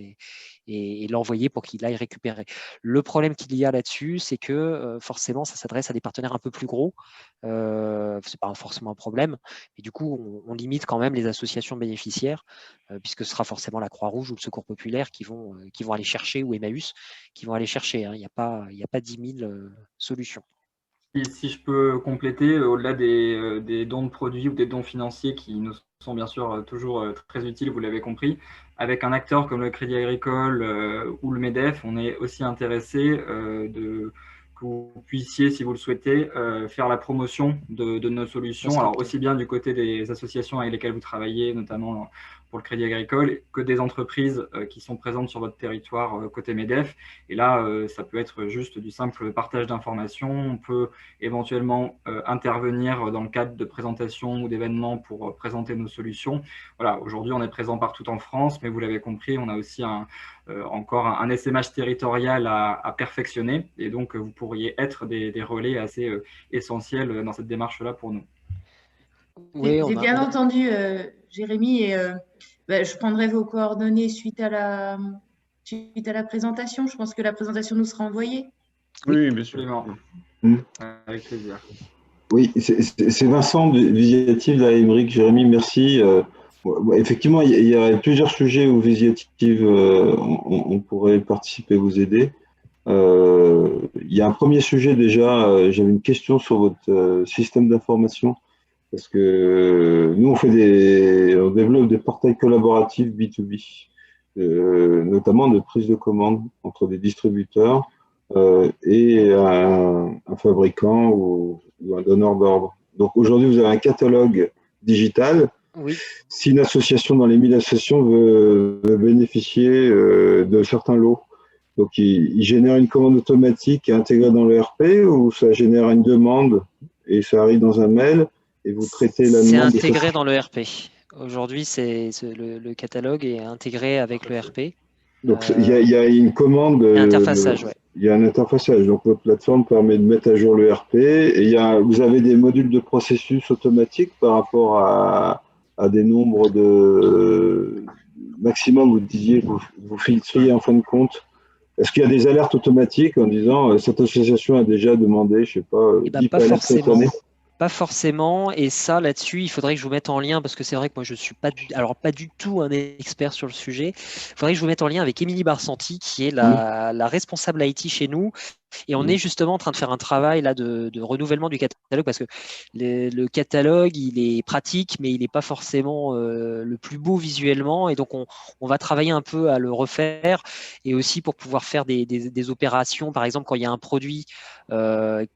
et l'envoyer pour qu'il aille récupérer. Le problème qu'il y a là-dessus, c'est que forcément, ça s'adresse à des partenaires un peu plus gros. Ce n'est pas forcément un problème, mais du coup, on limite quand même les associations bénéficiaires, puisque ce sera forcément la Croix-Rouge ou le Secours populaire qui vont aller chercher, ou Emmaüs, qui vont aller chercher. Hein. Il n'y a pas 10 000 solutions. Et si je peux compléter, au-delà des dons de produits ou des dons financiers qui nous sont bien sûr toujours très utiles, vous l'avez compris, avec un acteur comme le Crédit Agricole ou le MEDEF, on est aussi intéressé que vous puissiez, si vous le souhaitez, faire la promotion de nos solutions, alors aussi bien du côté des associations avec lesquelles vous travaillez, notamment pour le Crédit Agricole que des entreprises qui sont présentes sur votre territoire côté MEDEF. Et là, ça peut être juste du simple partage d'informations. On peut éventuellement intervenir dans le cadre de présentations ou d'événements pour présenter nos solutions. Voilà, aujourd'hui, on est présent partout en France, mais vous l'avez compris, on a aussi encore un SMH territorial à perfectionner. Et donc, vous pourriez être des relais assez essentiels dans cette démarche-là pour nous. Oui, j'ai bien entendu, Jérémy, et je prendrai vos coordonnées suite à la présentation. Je pense que la présentation nous sera envoyée. Oui, bien sûr. Avec plaisir. Oui, c'est Vincent de Visiative, là, Émeric, Jérémy, merci. Effectivement, il y a plusieurs sujets où Visiative, on pourrait participer, vous aider. Il y a un premier sujet déjà, j'avais une question sur votre système d'information, parce que nous, on développe des portails collaboratifs B2B, notamment de prise de commande entre des distributeurs et un fabricant ou un donneur d'ordre. Donc aujourd'hui, vous avez un catalogue digital. Oui. Si une association dans les 1000 associations veut bénéficier de certains lots, donc il génère une commande automatique intégrée dans le RP, ou ça génère une demande et ça arrive dans un mail et vous traitez la demande. C'est intégré dans le RP. Aujourd'hui, le catalogue est intégré avec le RP. Donc il y a une commande. Interfaçage, ouais. Il y a un interfaçage. Donc votre plateforme permet de mettre à jour le RP et vous avez des modules de processus automatiques par rapport à des nombres de maximum. Vous disiez, vous filtriez en fin de compte. Est-ce qu'il y a des alertes automatiques en disant cette association a déjà demandé, je sais pas, 10 palettes cette année? Pas forcément, et ça, là-dessus, il faudrait que je vous mette en lien, parce que c'est vrai que moi, je ne suis pas du tout un expert sur le sujet. Il faudrait que je vous mette en lien avec Émilie Barsanti, qui est la responsable IT chez nous. Et on est justement en train de faire un travail là de renouvellement du catalogue, parce que le catalogue, il est pratique, mais il n'est pas forcément le plus beau visuellement. Et donc, on va travailler un peu à le refaire, et aussi pour pouvoir faire des opérations, par exemple, quand il y a un produit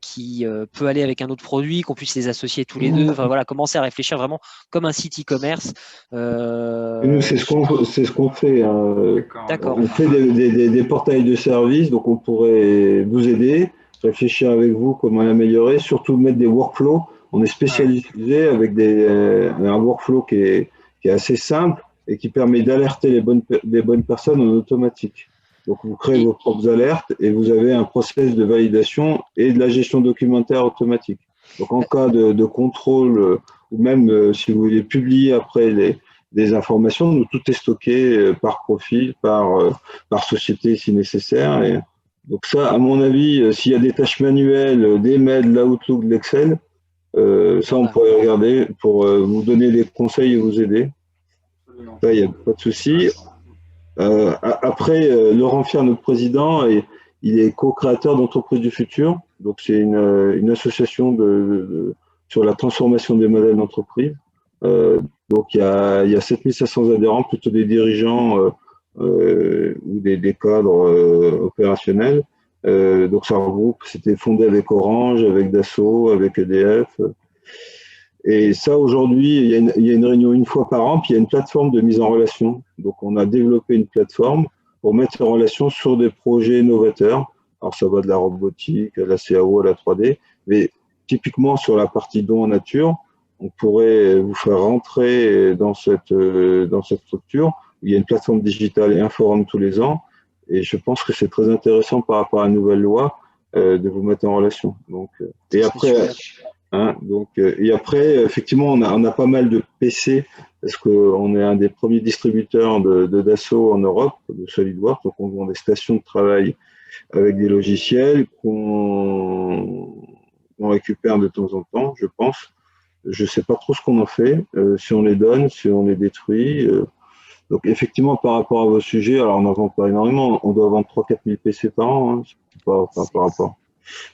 qui peut aller avec un autre produit, qu'on puisse les associer tous les deux. Enfin, voilà, commencer à réfléchir vraiment comme un site e-commerce. Nous, c'est ce qu'on fait. D'accord. On fait des portails de services, donc on pourrait vous aider, réfléchir avec vous comment l'améliorer, surtout mettre des workflows. On est spécialisé avec un workflow qui est assez simple et qui permet d'alerter les bonnes personnes en automatique. Donc, vous créez vos propres alertes et vous avez un process de validation et de la gestion documentaire automatique. Donc, en cas de contrôle, ou même si vous voulez publier après des informations, nous, tout est stocké par profil, par société si nécessaire. Et donc ça, à mon avis, s'il y a des tâches manuelles, des mails, de l'Outlook, de l'Excel, ça, on pourrait regarder pour vous donner des conseils et vous aider. Ça, il n'y a pas de souci. Après, Laurent Fier, notre président, il est co-créateur d'Entreprise du Futur. Donc, c'est une association sur la transformation des modèles d'entreprise. Donc, il y a 7500 adhérents, plutôt des dirigeants ou des cadres opérationnels. Donc, ça regroupe, c'était fondé avec Orange, avec Dassault, avec EDF. Et ça, aujourd'hui, il y a une réunion une fois par an, puis il y a une plateforme de mise en relation. Donc, on a développé une plateforme pour mettre en relation sur des projets novateurs. Alors, ça va de la robotique, à la CAO, à la 3D, mais typiquement sur la partie don en nature, on pourrait vous faire rentrer dans cette structure. Il y a une plateforme digitale et un forum tous les ans, et je pense que c'est très intéressant par rapport à la nouvelle loi de vous mettre en relation. Donc, et après, effectivement, on a pas mal de PC parce qu'on est un des premiers distributeurs de Dassault en Europe, de SolidWorks. Donc, on vend des stations de travail avec des logiciels qu'on récupère de temps en temps, je pense. Je ne sais pas trop ce qu'on en fait, si on les donne, si on les détruit. Donc, effectivement, par rapport à vos sujets, alors on n'en vend pas énormément. On doit vendre 3 000 à 4 000 PC par an, hein, par rapport.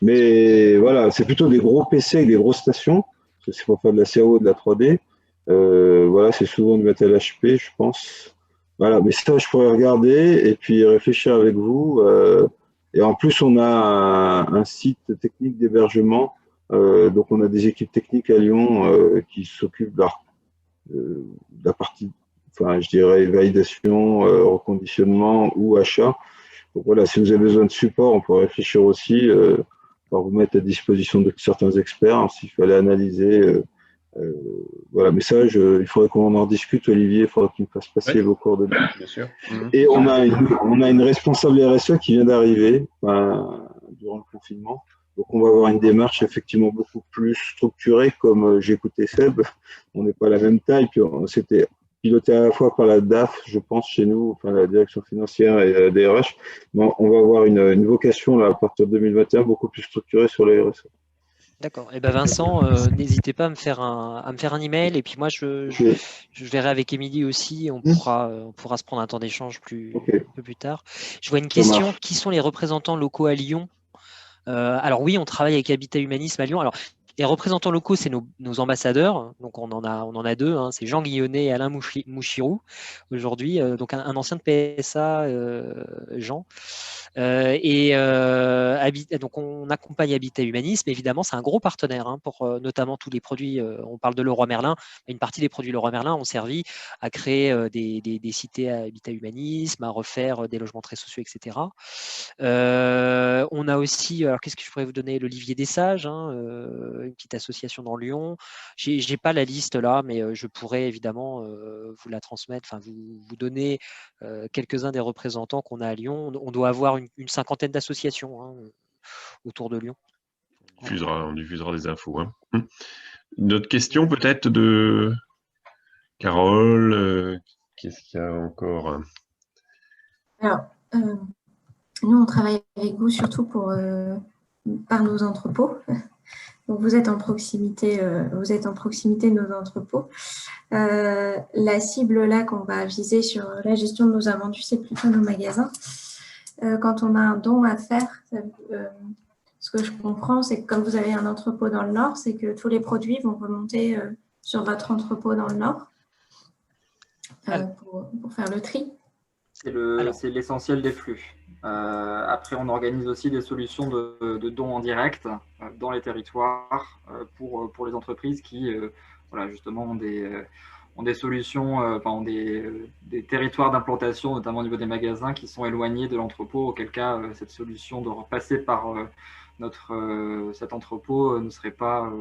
Mais voilà, c'est plutôt des gros PC avec des grosses stations. C'est pour faire de la CAO, de la 3D. Voilà, c'est souvent du matériel HP, je pense. Voilà, mais ça, je pourrais regarder et puis réfléchir avec vous. Et en plus, on a un site technique d'hébergement. Donc, on a des équipes techniques à Lyon qui s'occupent de la partie enfin, je dirais validation, reconditionnement ou achat. Donc voilà, si vous avez besoin de support, on peut réfléchir aussi, par vous mettre à disposition de certains experts, hein, s'il fallait analyser. Voilà, mais ça, il faudrait qu'on en discute, Olivier, il faudrait qu'il me fasse passer vos coordonnées. Bien sûr. Et on a une responsable RSE qui vient d'arriver durant le confinement. Donc, on va avoir une démarche effectivement beaucoup plus structurée, comme j'ai écouté Seb. On n'est pas à la même taille, puis c'était piloté à la fois par la DAF, je pense, chez nous, enfin la direction financière et la DRH. Mais on va avoir une vocation là, à partir de 2021 beaucoup plus structurée sur les RSE. D'accord. Eh ben Vincent, n'hésitez pas à me faire un email et puis moi je verrai avec Émilie aussi. On pourra se prendre un temps d'échange un peu plus tard. Je vois une question. Qui sont les représentants locaux à Lyon? Alors oui, on travaille avec Habitat Humanisme à Lyon. Alors les représentants locaux, c'est nos ambassadeurs. Donc on en a deux. Hein. C'est Jean Guillonnet et Alain Mouchirou aujourd'hui. Donc un ancien de PSA, Jean. Donc on accompagne Habitat Humanisme. Évidemment, c'est un gros partenaire hein, pour notamment tous les produits. On parle de Leroy Merlin. Une partie des produits Leroy Merlin ont servi à créer des cités à Habitat Humanisme, à refaire des logements très sociaux, etc. On a aussi, alors qu'est-ce que je pourrais vous donner? L'Olivier des Sages, hein, une petite association dans Lyon. J'ai pas la liste là, mais je pourrais évidemment vous la transmettre, enfin vous donner quelques-uns des représentants qu'on a à Lyon. On doit avoir une cinquantaine d'associations hein, autour de Lyon. On diffusera des infos. Hein. Une autre question peut-être de Carole. Qu'est-ce qu'il y a encore? Alors, nous, on travaille avec vous surtout par nos entrepôts. Donc, vous êtes en proximité de nos entrepôts. La cible là qu'on va viser sur la gestion de nos invendus, c'est plutôt nos magasins. Quand on a un don à faire, ce que je comprends, c'est que comme vous avez un entrepôt dans le Nord, c'est que tous les produits vont remonter sur votre entrepôt dans le Nord pour faire le tri. C'est l'essentiel des flux. Après, on organise aussi des solutions de dons en direct dans les territoires pour les entreprises qui, voilà, justement, ont des solutions, ont des territoires d'implantation, notamment au niveau des magasins, qui sont éloignés de l'entrepôt, auquel cas, cette solution de repasser par cet entrepôt ne serait pas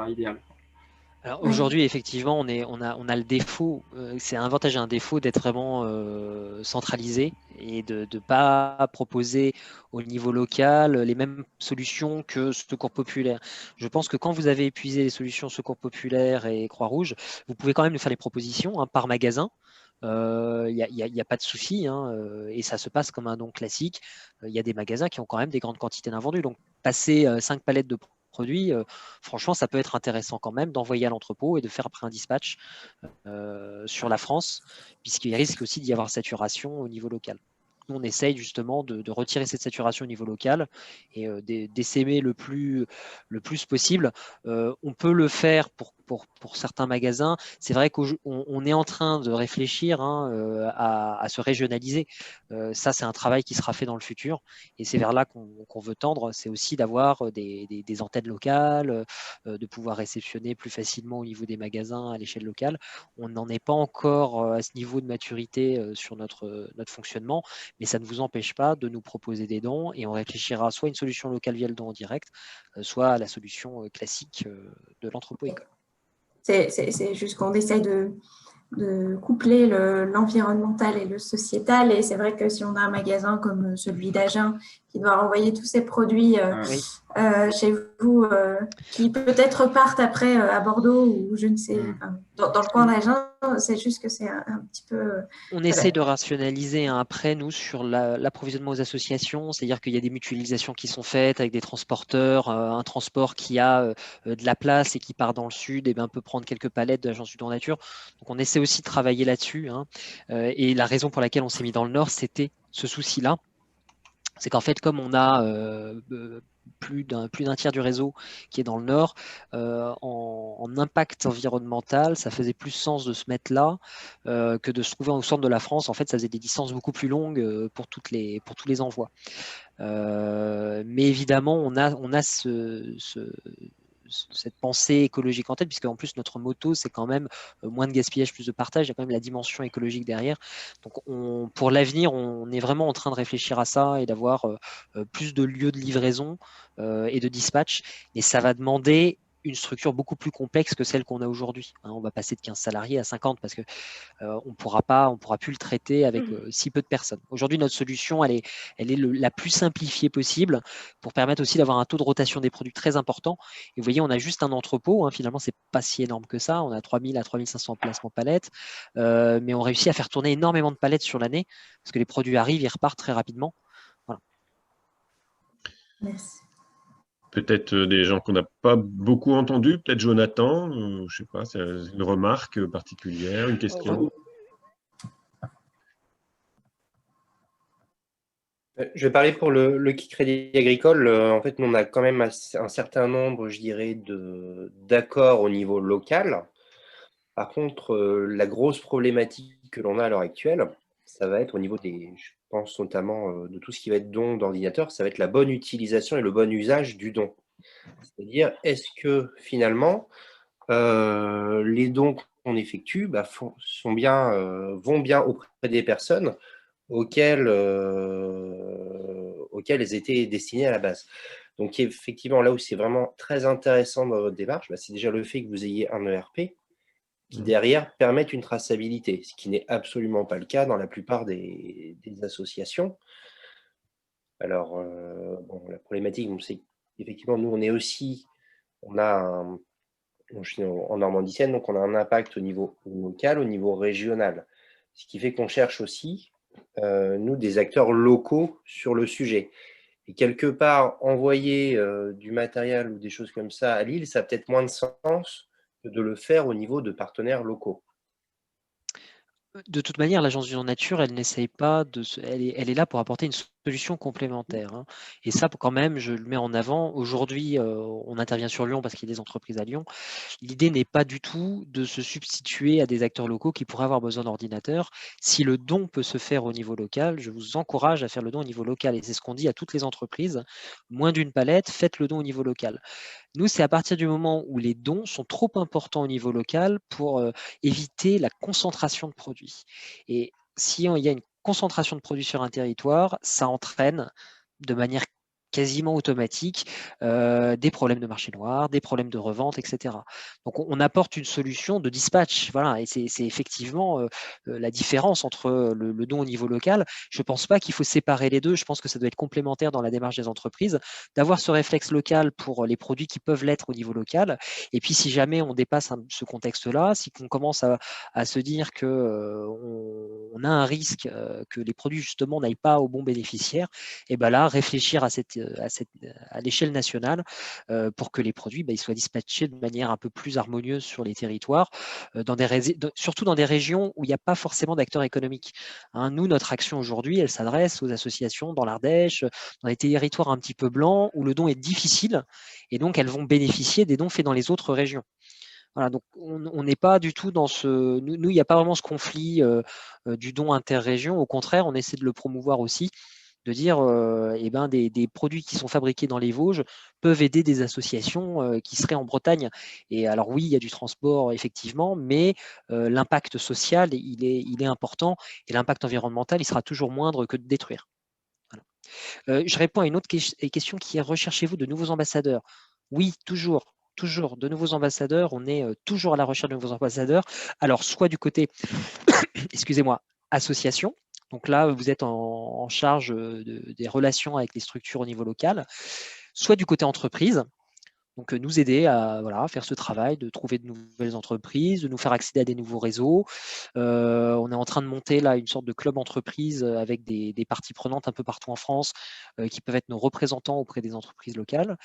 idéale. Alors aujourd'hui, effectivement, on a le défaut, c'est un avantage et un défaut d'être vraiment centralisé et de ne pas proposer au niveau local les mêmes solutions que Secours Populaire. Je pense que quand vous avez épuisé les solutions Secours Populaire et Croix-Rouge, vous pouvez quand même nous faire des propositions hein, par magasin. Il n'y a pas de souci hein, et ça se passe comme un don classique. Il y a des magasins qui ont quand même des grandes quantités d'invendus. Donc passer 5 palettes de produits, franchement, ça peut être intéressant quand même d'envoyer à l'entrepôt et de faire après un dispatch sur la France, puisqu'il risque aussi d'y avoir saturation au niveau local. Nous, on essaye justement de retirer cette saturation au niveau local et d'essaimer le plus possible. On peut le faire pour certains magasins. C'est vrai qu'on est en train de réfléchir hein, à se régionaliser. Ça, c'est un travail qui sera fait dans le futur et c'est vers là qu'on veut tendre. C'est aussi d'avoir des antennes locales, de pouvoir réceptionner plus facilement au niveau des magasins à l'échelle locale. On n'en est pas encore à ce niveau de maturité sur notre fonctionnement, mais ça ne vous empêche pas de nous proposer des dons et on réfléchira soit à une solution locale via le don en direct, soit à la solution classique de l'entrepôt école. C'est juste qu'on essaye de coupler l'environnemental et le sociétal. Et c'est vrai que si on a un magasin comme celui d'Agen qui doit renvoyer tous ses produits chez vous, qui peut-être partent après à Bordeaux ou je ne sais, dans le coin d'Agen, c'est juste que c'est un petit peu… On essaie de rationaliser hein, après, nous, sur l'approvisionnement aux associations, c'est-à-dire qu'il y a des mutualisations qui sont faites avec des transporteurs, un transport qui a de la place et qui part dans le sud, et bien, peut prendre quelques palettes de l'Agence du Don Nature. Donc on essaie aussi de travailler là-dessus. Hein, et la raison pour laquelle on s'est mis dans le Nord, c'était ce souci-là. C'est qu'en fait, comme on a plus d'un tiers du réseau qui est dans le Nord, en impact environnemental, ça faisait plus sens de se mettre là que de se trouver au centre de la France. En fait, ça faisait des distances beaucoup plus longues pour tous les envois. Mais évidemment, on a cette pensée écologique en tête, puisque en plus notre motto c'est quand même moins de gaspillage, plus de partage, il y a quand même la dimension écologique derrière. Donc pour l'avenir, on est vraiment en train de réfléchir à ça et d'avoir plus de lieux de livraison et de dispatch, et ça va demander une structure beaucoup plus complexe que celle qu'on a aujourd'hui. On va passer de 15 salariés à 50 parce que on pourra plus le traiter avec si peu de personnes. Aujourd'hui, notre solution, elle est la plus simplifiée possible pour permettre aussi d'avoir un taux de rotation des produits très important. Et vous voyez, on a juste un entrepôt. Finalement, c'est pas si énorme que ça. On a 3000 à 3500 placements palettes, mais on réussit à faire tourner énormément de palettes sur l'année parce que les produits arrivent, ils repartent très rapidement. Voilà. Merci. Peut-être des gens qu'on n'a pas beaucoup entendus, peut-être Jonathan, je ne sais pas, c'est une remarque particulière, une question. Je vais parler pour le Crédit Agricole. En fait, nous, on a quand même un certain nombre, je dirais, d'accords au niveau local. Par contre, la grosse problématique que l'on a à l'heure actuelle, ça va être au niveau je pense notamment de tout ce qui va être don d'ordinateur, ça va être la bonne utilisation et le bon usage du don. C'est-à-dire, est-ce que finalement, les dons qu'on effectue vont bien auprès des personnes auxquelles elles étaient destinées à la base. Donc, effectivement, là où c'est vraiment très intéressant dans votre démarche, c'est déjà le fait que vous ayez un ERP qui, derrière, permette une traçabilité, ce qui n'est absolument pas le cas dans la plupart des associations. Alors, la problématique, c'est qu'effectivement, nous, je suis en Normandie-Sienne, donc on a un impact au niveau local, au niveau régional. Ce qui fait qu'on cherche aussi, nous, des acteurs locaux sur le sujet. Et quelque part, envoyer du matériel ou des choses comme ça à Lille, ça a peut-être moins de sens que de le faire au niveau de partenaires locaux. De toute manière, l'Agence du Don Nature, elle n'essaye pas elle est là pour apporter une solution complémentaire. Et ça, quand même, je le mets en avant. Aujourd'hui, on intervient sur Lyon parce qu'il y a des entreprises à Lyon. L'idée n'est pas du tout de se substituer à des acteurs locaux qui pourraient avoir besoin d'ordinateurs. Si le don peut se faire au niveau local, je vous encourage à faire le don au niveau local. Et c'est ce qu'on dit à toutes les entreprises. Moins d'une palette, faites le don au niveau local. Nous, c'est à partir du moment où les dons sont trop importants au niveau local pour éviter la concentration de produits. Et si il y a une concentration de produits sur un territoire, ça entraîne de manière quasiment automatique des problèmes de marché noir, des problèmes de revente, etc. Donc on apporte une solution de dispatch, voilà, et c'est effectivement la différence entre le don au niveau local. Je ne pense pas qu'il faut séparer les deux, je pense que ça doit être complémentaire dans la démarche des entreprises, d'avoir ce réflexe local pour les produits qui peuvent l'être au niveau local, et puis si jamais on dépasse ce contexte-là, si on commence à se dire qu'on a un risque que les produits justement n'aillent pas au bon bénéficiaire, et bien là, réfléchir à l'échelle nationale pour que les produits ils soient dispatchés de manière un peu plus harmonieuse sur les territoires, surtout dans des régions où il n'y a pas forcément d'acteurs économiques. Nous, notre action aujourd'hui, elle s'adresse aux associations dans l'Ardèche, dans des territoires un petit peu blancs où le don est difficile, et donc elles vont bénéficier des dons faits dans les autres régions. Voilà, donc on n'est pas du tout dans ce... Nous, il n'y a pas vraiment ce conflit du don interrégion. Au contraire, on essaie de le promouvoir aussi, de dire des produits qui sont fabriqués dans les Vosges peuvent aider des associations qui seraient en Bretagne. Et alors oui, il y a du transport effectivement, mais l'impact social, il est important, et l'impact environnemental, il sera toujours moindre que de détruire. Voilà. Je réponds à une autre question qui est: recherchez-vous de nouveaux ambassadeurs? Oui, toujours de nouveaux ambassadeurs. On est toujours à la recherche de nouveaux ambassadeurs. Alors, soit du côté, excusez-moi, association. Donc là, vous êtes en charge des relations avec les structures au niveau local, soit du côté entreprise. Donc nous aider à faire ce travail de trouver de nouvelles entreprises, de nous faire accéder à des nouveaux réseaux. On est en train de monter là une sorte de club entreprise avec des parties prenantes un peu partout en France qui peuvent être nos représentants auprès des entreprises locales,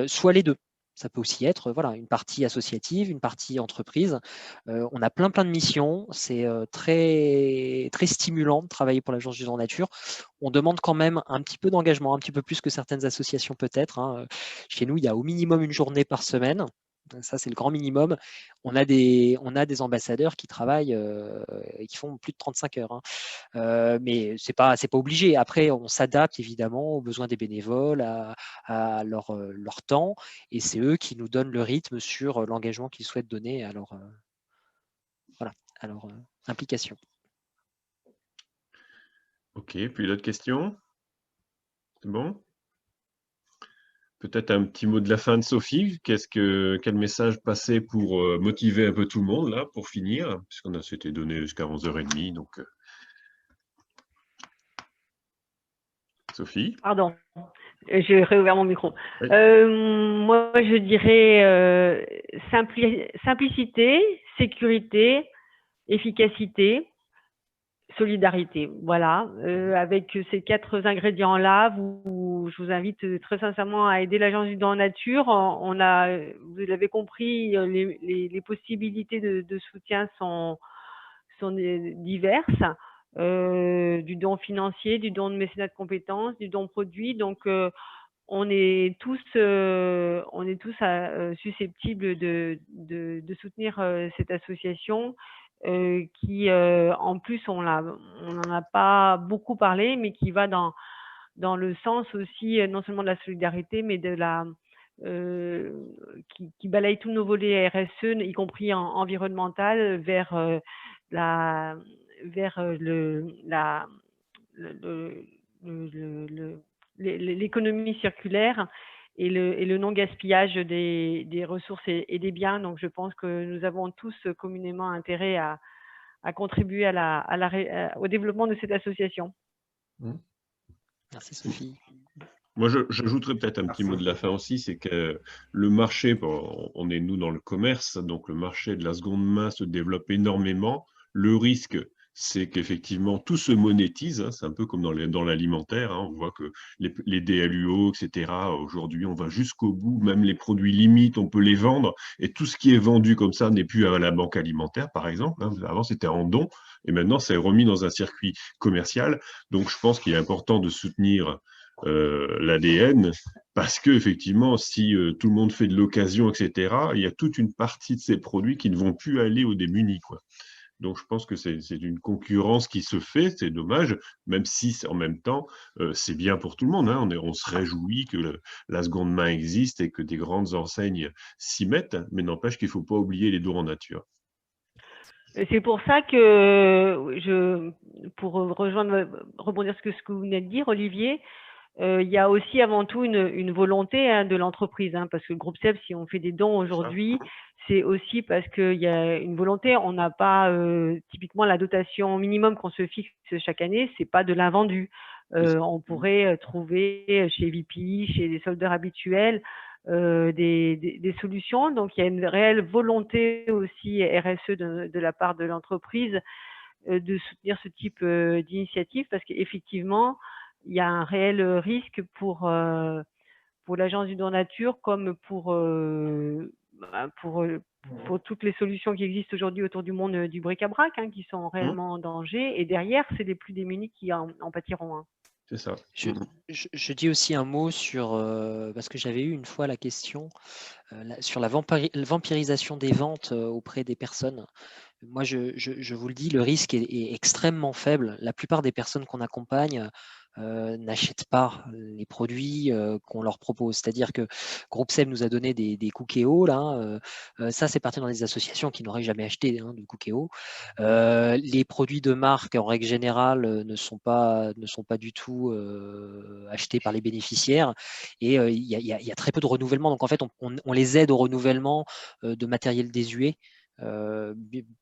soit les deux. Ça peut aussi être une partie associative, une partie entreprise. On a plein de missions. C'est très, très stimulant de travailler pour l'Agence du Don Nature. On demande quand même un petit peu d'engagement, un petit peu plus que certaines associations peut-être. Chez nous, il y a au minimum une journée par semaine Ça, c'est le grand minimum. On a des ambassadeurs qui travaillent et qui font plus de 35 heures. Hein. Mais c'est pas obligé. Après, on s'adapte évidemment aux besoins des bénévoles, à leur temps, et c'est eux qui nous donnent le rythme sur l'engagement qu'ils souhaitent donner à leur implication. Ok, puis d'autres questions? C'est bon? Peut-être un petit mot de la fin de Sophie. Quel message passer pour motiver un peu tout le monde, là, pour finir, puisqu'on s'était donné jusqu'à 11h30. Donc, Sophie? Pardon, j'ai réouvert mon micro. Oui. Moi, je dirais simplicité, sécurité, efficacité, solidarité. Voilà, avec ces 4 ingrédients-là, je vous invite très sincèrement à aider l'Agence du don en nature. Vous l'avez compris, les possibilités de soutien sont diverses. Du don financier, du don de mécénat de compétences, du don produit. Donc, on est tous susceptibles de soutenir cette association qui, en plus, on n'en a pas beaucoup parlé, mais qui va dans le sens aussi non seulement de la solidarité, mais de qui balaye tous nos volets RSE, y compris environnemental, vers l'économie circulaire et le non-gaspillage des ressources et des biens. Donc, je pense que nous avons tous communément intérêt à contribuer au développement de cette association. Merci Sophie. Moi, j'ajouterais peut-être un petit mot de la fin aussi, c'est que le marché, on est nous dans le commerce, donc le marché de la seconde main se développe énormément. Le risque, c'est qu'effectivement tout se monétise, hein, c'est un peu comme dans l'alimentaire, hein, on voit que les DLUO, etc., aujourd'hui on va jusqu'au bout, même les produits limites, on peut les vendre, et tout ce qui est vendu comme ça n'est plus à la banque alimentaire, par exemple, hein. Avant c'était en don, et maintenant c'est remis dans un circuit commercial, donc je pense qu'il est important de soutenir l'ADN, parce que effectivement, si tout le monde fait de l'occasion, etc., il y a toute une partie de ces produits qui ne vont plus aller aux démunis, quoi. Donc, je pense que c'est une concurrence qui se fait, c'est dommage, même si en même temps, c'est bien pour tout le monde, hein. On se réjouit que la seconde main existe et que des grandes enseignes s'y mettent, mais n'empêche qu'il ne faut pas oublier les dons en nature. C'est pour ça que pour rebondir sur ce que vous venez de dire, Olivier, il y a aussi avant tout une volonté de l'entreprise, hein, parce que le groupe SEB, si on fait des dons aujourd'hui, c'est aussi parce qu'il y a une volonté. On n'a pas typiquement la dotation minimum qu'on se fixe chaque année, c'est pas de l'invendu. On pourrait trouver chez VP, chez les soldeurs habituels, des solutions. Donc, il y a une réelle volonté aussi RSE de la part de l'entreprise de soutenir ce type d'initiative, parce qu'effectivement, il y a un réel risque pour l'Agence du don nature comme pour toutes les solutions qui existent aujourd'hui autour du monde du bric-à-brac, hein, qui sont réellement en danger. Et derrière, c'est les plus démunis qui en pâtiront. Hein. C'est ça. Je dis aussi un mot sur, parce que j'avais eu une fois la question sur la vampirisation des ventes auprès des personnes. Moi, je vous le dis, le risque est extrêmement faible. La plupart des personnes qu'on accompagne n'achètent pas les produits qu'on leur propose. C'est-à-dire que Groupe SEB nous a donné des Cookéo, là. Ça, c'est parti dans des associations qui n'auraient jamais acheté du Cookéo. Les produits de marque, en règle générale, ne sont pas du tout achetés par les bénéficiaires. Et il y a très peu de renouvellement. Donc, en fait, on les aide au renouvellement de matériel désuet.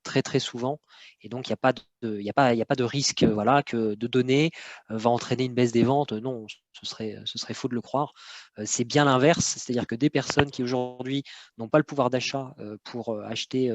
Très très souvent, et donc il n'y a pas de risque, voilà, que de donner va entraîner une baisse des ventes. Non, ce serait faux de le croire. C'est bien l'inverse, c'est-à-dire que des personnes qui aujourd'hui n'ont pas le pouvoir d'achat pour acheter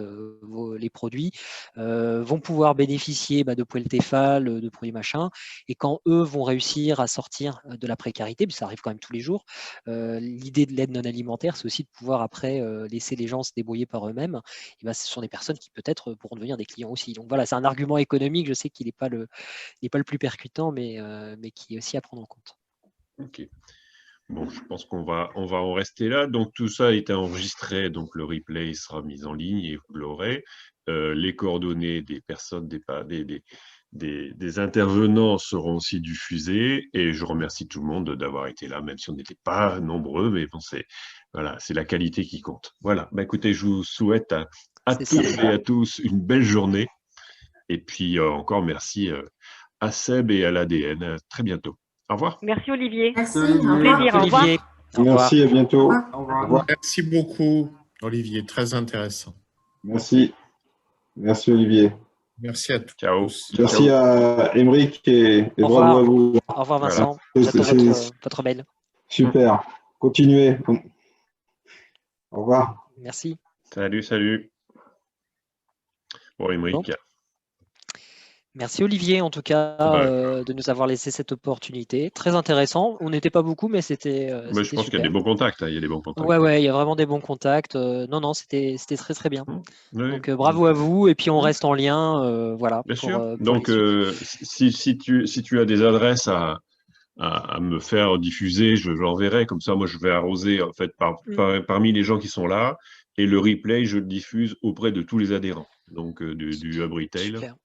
les produits vont pouvoir bénéficier de poêles Tefal, de produits machin, et quand eux vont réussir à sortir de la précarité, puis ça arrive quand même tous les jours, l'idée de l'aide non alimentaire, c'est aussi de pouvoir après laisser les gens se débrouiller par eux-mêmes. Et ce sont des personnes qui peut-être pourront devenir des clients aussi. Donc voilà, c'est un argument économique, je sais qu'il n'est pas le plus percutant, mais qui est aussi à prendre en compte. Ok. bon, je pense qu'on va en rester là. Donc, tout ça a été enregistré. Donc, le replay sera mis en ligne et vous l'aurez. Les coordonnées des personnes, des intervenants seront aussi diffusées. Et je remercie tout le monde d'avoir été là, même si on n'était pas nombreux. Mais bon, voilà, c'est la qualité qui compte. Voilà. Bah, écoutez, je vous souhaite à toutes et à tous une belle journée. Et puis, encore merci à Seb et à l'ADN. À très bientôt. Au revoir. Merci Olivier. Merci. Au plaisir. Au revoir. Olivier. Au revoir. Merci, à bientôt. Au revoir. Au revoir. Merci beaucoup, Olivier. Très intéressant. Merci. Merci, Olivier. Merci à tous. Ciao. Merci à Émeric et Au bravo revoir. à vous. Au revoir Vincent. Voilà. J'attends votre mail. Super. Continuez. Au revoir. Merci. Salut. Bon, Émeric. Bon. Merci Olivier, en tout cas, de nous avoir laissé cette opportunité. Très intéressant. On n'était pas beaucoup, mais c'était Mais je pense qu'il y a des bons contacts. Il y a des bons contacts. Ouais, il y a vraiment des bons contacts. Non, c'était très très bien. Oui. Donc bravo à vous. Et puis on reste en lien, voilà. Bien sûr. pour Donc, les suites. si tu as des adresses à me faire diffuser, je l'enverrai. Comme ça, moi, je vais arroser en fait parmi les gens qui sont là. Et le replay, je le diffuse auprès de tous les adhérents donc du Hub Retail. Super.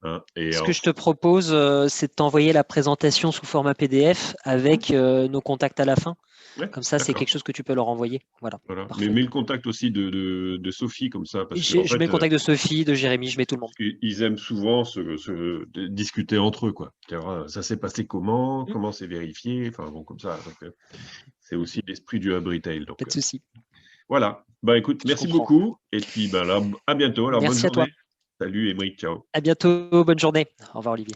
Hein, Ce que je te propose, c'est de t'envoyer la présentation sous format PDF avec nos contacts à la fin. Ouais, comme ça, c'est quelque chose que tu peux leur envoyer. Voilà. Mais mets le contact aussi de Sophie, comme ça. Parce je mets le contact de Sophie, de Jérémy, je mets tout le monde. Ils aiment souvent discuter entre eux, quoi. Ça s'est passé comment c'est vérifié, enfin bon, comme ça. C'est aussi l'esprit du Hub Retail. Donc, pas de souci. Voilà. Bah écoute, merci beaucoup. Et puis là, à bientôt. Alors, merci bonne journée. À toi. Salut Émeric, ciao. À bientôt, bonne journée. Au revoir Olivier.